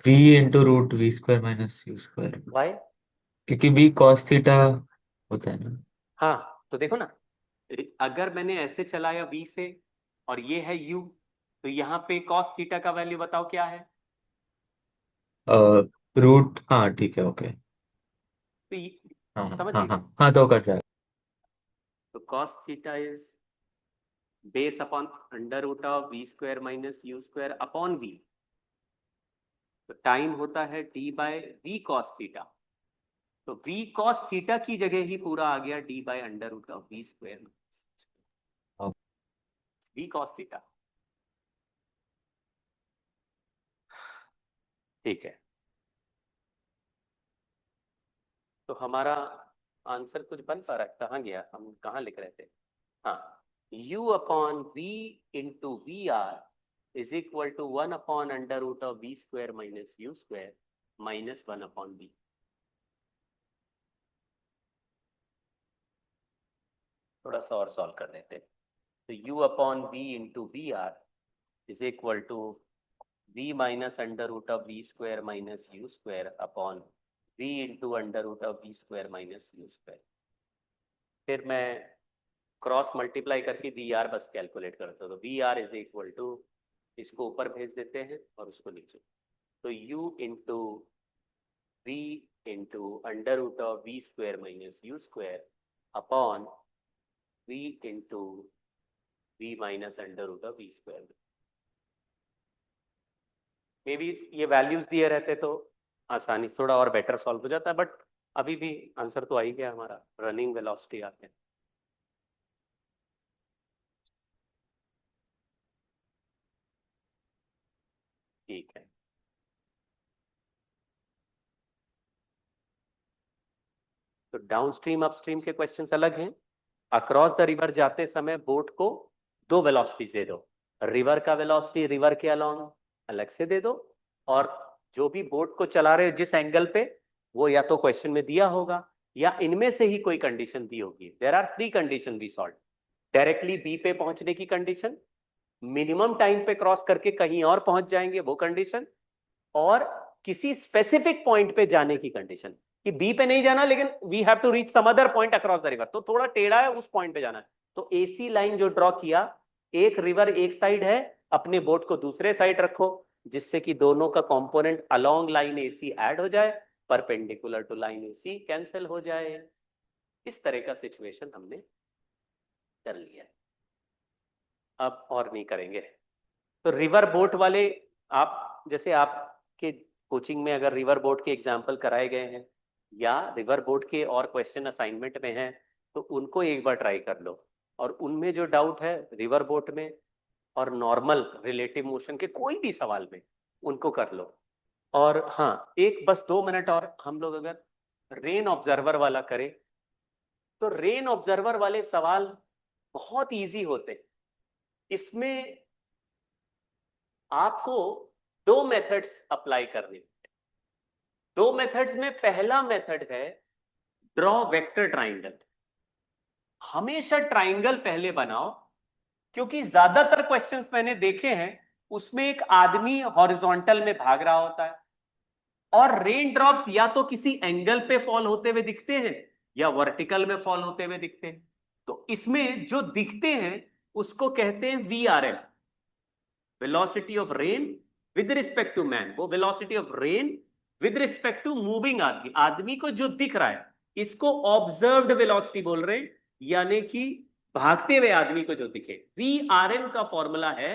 V into root V square minus U square, why. क्योंकि वी कॉस थीटा होता है ना। हाँ तो देखो ना, अगर मैंने ऐसे चलाया v से और ये है u, तो यहाँ पे cos थीटा का वैल्यू बताओ क्या है। रूट, हाँ ठीक है, ओके। तो हाँ हाँ समझ हाँ गए, हाँ हाँ, तो कट जाएगा। तो cos theta is base upon under root of V square minus U square upon V. तो टाइम होता है D by V cos theta, तो वी कॉस थीटा की जगह ही पूरा आ गया D by under root of V square V cos theta. ठीक है, तो हमारा आंसर कुछ बन पा रहा है, कहाँ गया, हम कहाँ लिख रहे थे। हाँ, u upon v into V R is equal to 1 upon under root of V square minus U square minus 1 upon v। थोड़ा सा और सॉल्व कर देते हैं, तो u upon v into V R is equal to v minus under root of V square minus U square upon v into under root of V square minus U square. फिर मैं cross multiply करके V R बस calculate करता हूँ, तो V R is equal to, इसको ऊपर भेज देते हैं और उसको नीचे, तो u into V into under root of V square minus U square upon V into V minus under root of V square. May be ये वैल्यूज दिए रहते तो आसानी से थोड़ा और बेटर सॉल्व हो जाता है, बट अभी भी आंसर तो आ ही गया हमारा, रनिंग वेलोसिटी आते हैं। ठीक है, तो डाउनस्ट्रीम अपस्ट्रीम के क्वेश्चंस अलग हैं। अक्रॉस द रिवर जाते समय बोट को दो वेलोसिटीज दे दो, रिवर का वेलोसिटी रिवर के अलोंग अलग से दे दो, और जो भी बोट को चला रहे हो जिस एंगल पे, वो या तो क्वेश्चन में दिया होगा या इनमें से ही कोई कंडीशन दी होगी। There are 3 condition we solve. Directly B पे पहुंचने की कंडीशन, मिनिमम टाइम पे क्रॉस करके कहीं और पहुंच जाएंगे वो कंडीशन, और किसी स्पेसिफिक पॉइंट पे जाने की कंडीशन, कि बी पे नहीं जाना लेकिन we have to reach some other point across the river, तो थोड़ा टेढ़ा है उस पॉइंट पे जाना है। तो एसी लाइन जो ड्रॉ किया, एक रिवर एक साइड है, अपने बोट को दूसरे साइड रखो, जिससे कि दोनों का component along line AC add हो जाए, perpendicular to line AC cancel हो जाए। इस तरह का सिचुएशन हमने कर लिया, अब और नहीं करेंगे। तो रिवर बोट वाले, आप जैसे आपके कोचिंग में अगर रिवर बोट के एग्जाम्पल कराए गए हैं या रिवर बोट के और क्वेश्चन असाइनमेंट में हैं, तो उनको एक बार ट्राई कर लो, और उनमें जो डाउट है रिवर बोट में और नॉर्मल रिलेटिव मोशन के कोई भी सवाल में, उनको कर लो। और हाँ, एक बस 2 मिनट और हम लोग अगर रेन ऑब्जर्वर वाला करें, तो रेन ऑब्जर्वर वाले सवाल बहुत इजी होते हैं। इसमें आपको 2 मेथड्स अप्लाई करने, 2 मेथड्स में पहला मेथड है ड्रॉ वेक्टर ट्राइंगल। हमेशा ट्राइंगल पहले बनाओ, क्योंकि ज्यादातर क्वेश्चंस मैंने देखे हैं उसमें एक आदमी हॉरिजॉन्टल में भाग रहा होता है, और रेन ड्रॉप्स या तो किसी एंगल पे फॉल होते हुए दिखते हैं या वर्टिकल में फॉल होते हुए दिखते हैं। तो इसमें जो दिखते हैं उसको कहते हैं VRM, velocity of rain with respect to man. वो velocity of rain with respect to moving आदमी, आदमी को जो दिख रहा है इसको ऑब्जर्व्ड वेलोसिटी बोल रहे हैं, यानी कि भागते हुए आदमी को जो दिखे। VRM का फॉर्मूला है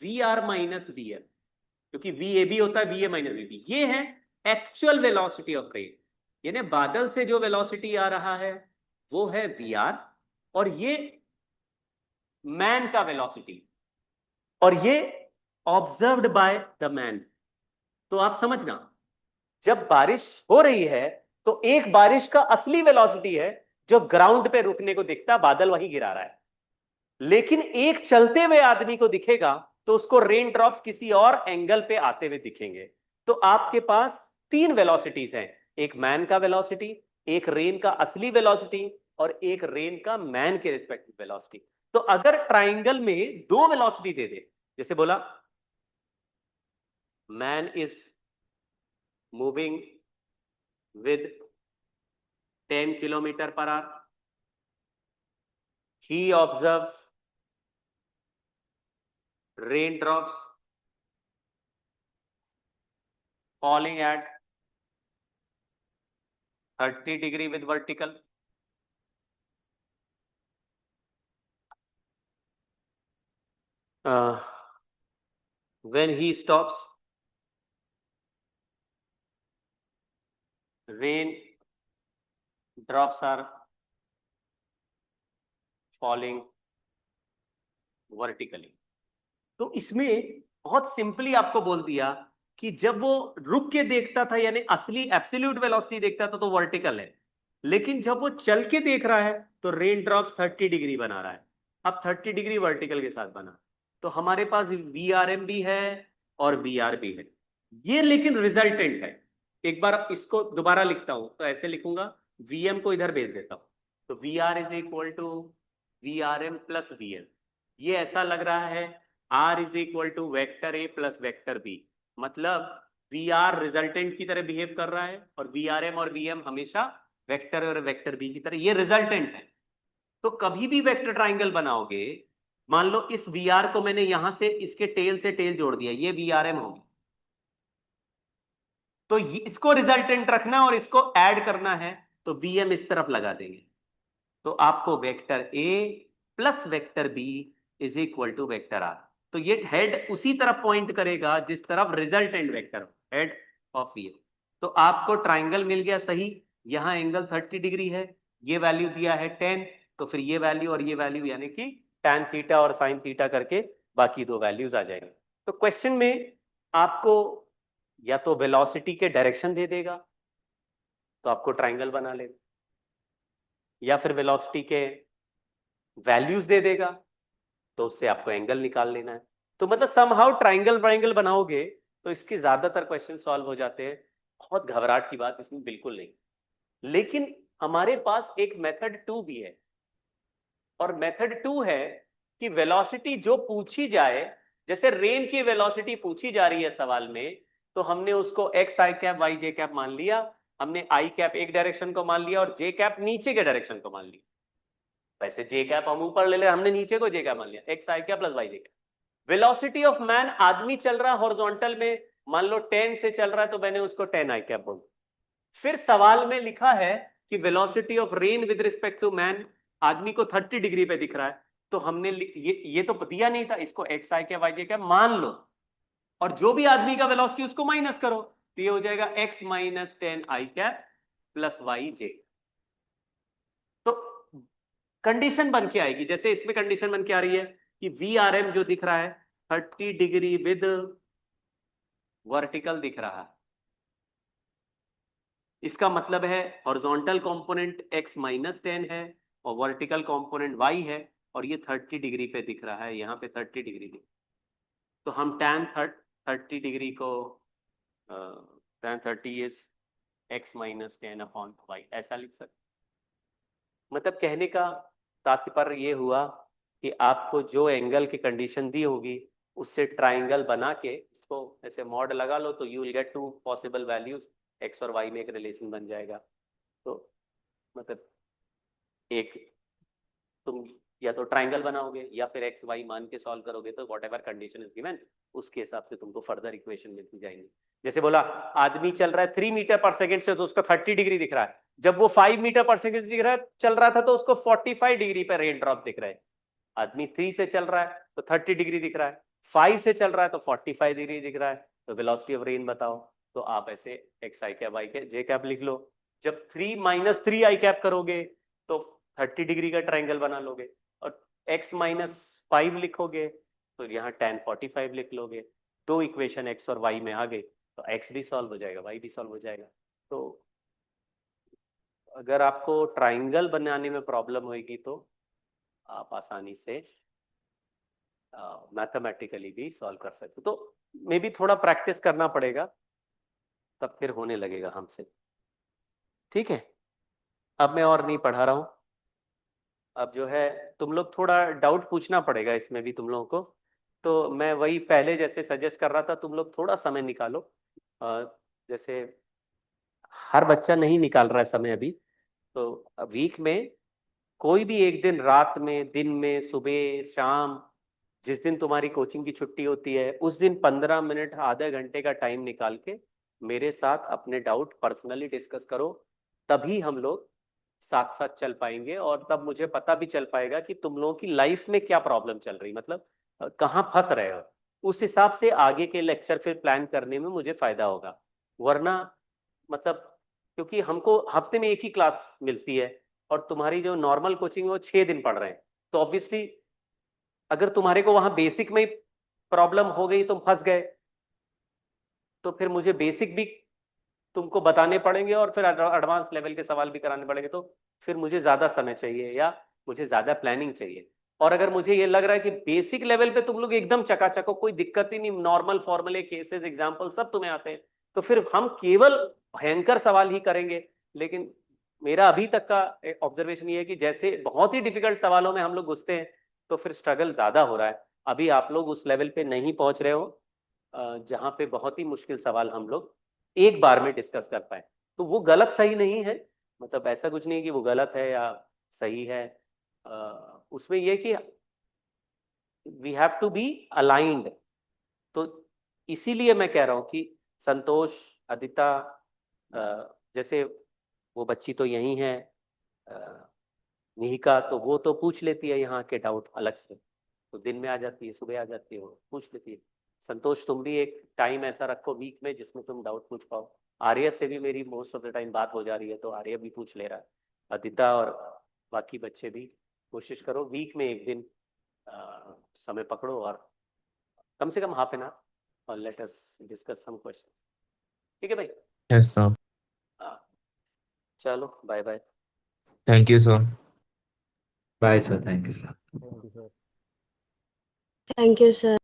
VR माइनस VM, क्योंकि VAB होता है VA माइनस VB। ये है एक्चुअल वेलोसिटी ऑफ रेन, यानी बादल से जो वेलोसिटी आ रहा है वो है VR, और ये मैन का वेलोसिटी, और ये ऑब्जर्व्ड बाय द मैन। तो आप समझना, जब बारिश हो रही है तो एक बारिश का असली वेलोसिटी है जो ग्राउंड पे रुकने को दिखता, बादल वहीं गिरा रहा है, लेकिन एक चलते हुए आदमी को दिखेगा तो उसको रेन ड्रॉप्स किसी और एंगल पे आते हुए दिखेंगे। तो आपके पास तीन वेलोसिटीज हैं, एक मैन का वेलोसिटी, एक रेन का असली वेलोसिटी, और एक रेन का मैन के रिस्पेक्टिव वेलोसिटी। तो अगर ट्राइंगल में दो वेलोसिटी दे दे, जैसे बोला man is moving with 10 kilometre per our, he observes raindrops falling at 30 degree with vertical, when he stops rain drops are falling vertically। तो इसमें बहुत सिंपली आपको बोल दिया कि जब वो रुक के देखता था यानी असली एब्सोल्यूट वेलोसिटी देखता था तो वर्टिकल है, लेकिन जब वो चल के देख रहा है तो रेन ड्रॉप्स 30 डिग्री बना रहा है। अब 30 डिग्री वर्टिकल के साथ बना, तो हमारे पास VRM भी है और VR भी है, ये लेकिन रिजल्टेंट है। एक बार इसको दोबारा लिखता हूं तो ऐसे लिखूंगा, VM को इधर भेज देता हूं, तो VR is equal to VRM plus VM। ये ऐसा लग रहा है R is equal to vector A plus vector B, मतलब VR रिजल्टेंट की तरह बिहेव कर रहा है और VRM और VM हमेशा वेक्टर और वेक्टर B की तरह, ये रिजल्टेंट है। तो कभी भी वेक्टर ट्राइंगल बनाओगे, मान लो इस VR को मैंने यहां से इसके टेल से टेल जोड़ दिया, ये VRM होगी, तो इसको रिजल्टेंट रखना और इसको ऐड करना है तो VM इस तरफ लगा देंगे, तो आपको vector A plus vector B is equal to vector R। तो ये हेड उसी तरफ पॉइंट करेगा जिस तरफ रिजल्टेंट वेक्टर हो, हेड ऑफ VM। तो आपको ट्राइंगल मिल गया सही, यहां एंगल 30 डिग्री है, ये वैल्यू दिया है 10, तो फिर ये वैल्यू और ये वैल्यू यानी कि tan थीटा और sin थीटा करके बाकी दो वैल्यूज आ जाएंगे। तो क्वेश्चन में आपको या तो वेलोसिटी के डायरेक्शन दे देगा तो आपको ट्राइंगल बना लेगा, या फिर वेलोसिटी के वैल्यूज दे देगा तो उससे आपको एंगल निकाल लेना है। तो मतलब समहाउ ट्राइंगल ट्राइंगल बनाओगे तो इसके ज्यादातर क्वेश्चन सॉल्व हो जाते हैं, बहुत घबराहट की बात इसमें बिल्कुल नहीं। लेकिन हमारे पास एक मेथड 2 भी है, और मेथड 2 है कि वेलोसिटी जो पूछी जाए, जैसे रेन की वेलोसिटी पूछी जा रही है सवाल में, तो हमने उसको x I cap Y J cap मान लिया, हमने आई कैप एक डायरेक्शन को मान लिया और जे कैप नीचे के डायरेक्शन को मान लिया। वैसे जे कैप हम ऊपर ले ले, हमने नीचे को जे कैप मान लिया, X I cap plus Y J cap. Velocity of man, आदमी चल रहा है हॉरिजॉन्टल में, मान लो 10 से चल रहा है तो मैंने उसको 10 आई कैप बोल। फिर सवाल में लिखा है कि velocity of rain with respect to man, आदमी को 30 डिग्री पे दिख रहा है, तो हमने ये तो दिया नहीं था, इसको x I cap Y J cap मान लो, और जो भी आदमी का वेलोसिटी उसको माइनस करो, तो ये हो जाएगा एक्स माइनस 10 आई कैप प्लस वाई जे। तो कंडीशन बन के आएगी, जैसे इसमें कंडीशन बन के आ रही है कि VRM जो दिख रहा है 30 डिग्री विद वर्टिकल दिख रहा है, इसका मतलब है हॉरिजॉन्टल कंपोनेंट x माइनस 10 है और वर्टिकल कंपोनेंट y है, और ये 30 डिग्री पे दिख रहा है, यहाँ पे 30 डिग्री दिख, तो हम tan 30 डिग्री को tan 30 is x minus 10 upon y ऐसा लिख सकते। मतलब कहने का तात्पर्य ये हुआ कि आपको जो एंगल की कंडीशन दी होगी उससे ट्राइंगल बना के तो ऐसे मॉड लगा लो तो you will get two possible values, X और वाई में एक रिलेशन बन जाएगा। तो मतलब एक तुम या तो ट्राइंगल बनाओगे या फिर एक्स वाई मान के सॉल्व करोगे, तो what ever condition is given उसके हिसाब से तुमको फर्दर इक्वेशन मिलती जाएंगी। जैसे बोला आदमी चल रहा है 3 मीटर पर सेकेंड से, तो उसका 30 डिग्री दिख रहा है। जब वो 5 मीटर पर सेकेंड दिख रहा है चल रहा था तो उसको 45 डिग्री पर रेन ड्रॉप दिख रहा है। आदमी 3 से चल रहा है तो 30 डिग्री दिख रहा है, 5 से चल रहा है तो 45 डिग्री दिख रहा है। तो वेलोसिटी ऑफ रेन बताओ। तो आप ऐसे x I cap Y cap J cap लिख लो। जब 3 - 3 आई कैप करोगे तो 30 डिग्री का ट्राइंगल बना लोगे, और x - 5 लिखोगे तो यहाँ tan 45 लिख लोगे। दो इक्वेशन एक्स और वाई में आ गए तो एक्स भी सॉल्व हो जाएगा, वाई भी सॉल्व हो जाएगा। तो अगर आपको ट्राइंगल बनाने में प्रॉब्लम होगी तो आप आसानी से मैथमेटिकली भी सॉल्व कर सकते हो। तो मे बी थोड़ा प्रैक्टिस करना पड़ेगा, तब फिर होने लगेगा हमसे। ठीक है, अब मैं और नहीं पढ़ा रहा हूँ। अब जो है तुम लोग थोड़ा डाउट पूछना पड़ेगा इसमें भी तुम लोगों को। तो मैं वही पहले जैसे सजेस्ट कर रहा था, तुम लोग थोड़ा समय निकालो। अ, जैसे हर बच्चा नहीं निकाल रहा है समय अभी, तो वीक में कोई भी एक दिन, रात में, दिन में, सुबह, शाम, जिस दिन तुम्हारी कोचिंग की छुट्टी होती है उस दिन 15 मिनट आधे घंटे का टाइम निकाल के मेरे साथ अपने डाउट पर्सनली डिस्कस करो। तभी हम लोग साथ साथ चल पाएंगे, और तब मुझे पता भी चल पाएगा कि तुम लोगों की लाइफ में क्या प्रॉब्लम चल रही, मतलब कहाँ फंस रहे हो। उस हिसाब से आगे के लेक्चर फिर प्लान करने में मुझे फायदा होगा। वरना मतलब, क्योंकि हमको हफ्ते में एक ही क्लास मिलती है और तुम्हारी जो नॉर्मल कोचिंग है वो 6 दिन पढ़ रहे हैं, तो ऑब्वियसली अगर तुम्हारे को वहां बेसिक में प्रॉब्लम हो गई, तुम फंस गए, तो फिर मुझे बेसिक भी तुमको बताने पड़ेंगे और फिर एडवांस लेवल के सवाल भी कराने पड़ेंगे। तो फिर मुझे ज्यादा समय चाहिए या मुझे ज्यादा प्लानिंग चाहिए। और अगर मुझे ये लग रहा है कि बेसिक लेवल पे तुम लोग एकदम चकाचक हो, कोई दिक्कत ही नहीं, नॉर्मल फॉर्मूले, केसेस, एग्जाम्पल सब तुम्हें आते हैं, तो फिर हम केवल भयंकर सवाल ही करेंगे। लेकिन मेरा अभी तक का ऑब्जर्वेशन ये है कि जैसे बहुत ही डिफिकल्ट सवालों में हम लोग घुसते हैं तो फिर स्ट्रगल ज्यादा हो रहा है। अभी आप लोग उस लेवल पे नहीं पहुंच रहे हो जहां पे बहुत ही मुश्किल सवाल हम लोग एक बार में डिस्कस कर पाए। तो वो गलत सही नहीं है, मतलब ऐसा कुछ नहीं है कि वो गलत है या सही है। उसमें ये कि we have to be aligned. तो इसीलिए मैं कह रहा हूँ कि संतोष, अदिता, जैसे वो बच्ची तो यही है, अ, निहिका, तो वो तो पूछ लेती है यहाँ के डाउट अलग से, तो दिन में आ जाती है, सुबह आ जाती है, वो पूछ लेती है। संतोष तुम भी एक टाइम ऐसा रखो वीक में जिसमें तुम डाउट पूछ पाओ। आर्य से भी मेरी मोस्ट ऑफ द टाइम बात हो जा रही है तो आर्य भी पूछ ले रहा है। अदिता और बाकी बच्चे भी कोशिश करो वीक में एक दिन समय पकड़ो और कम से कम हाफ एन आवर, और let us discuss some question. ठीक है भाई। Yes sir. हाँ, चलो bye bye. Thank you sir. Bye sir, thank you sir. Thank you sir.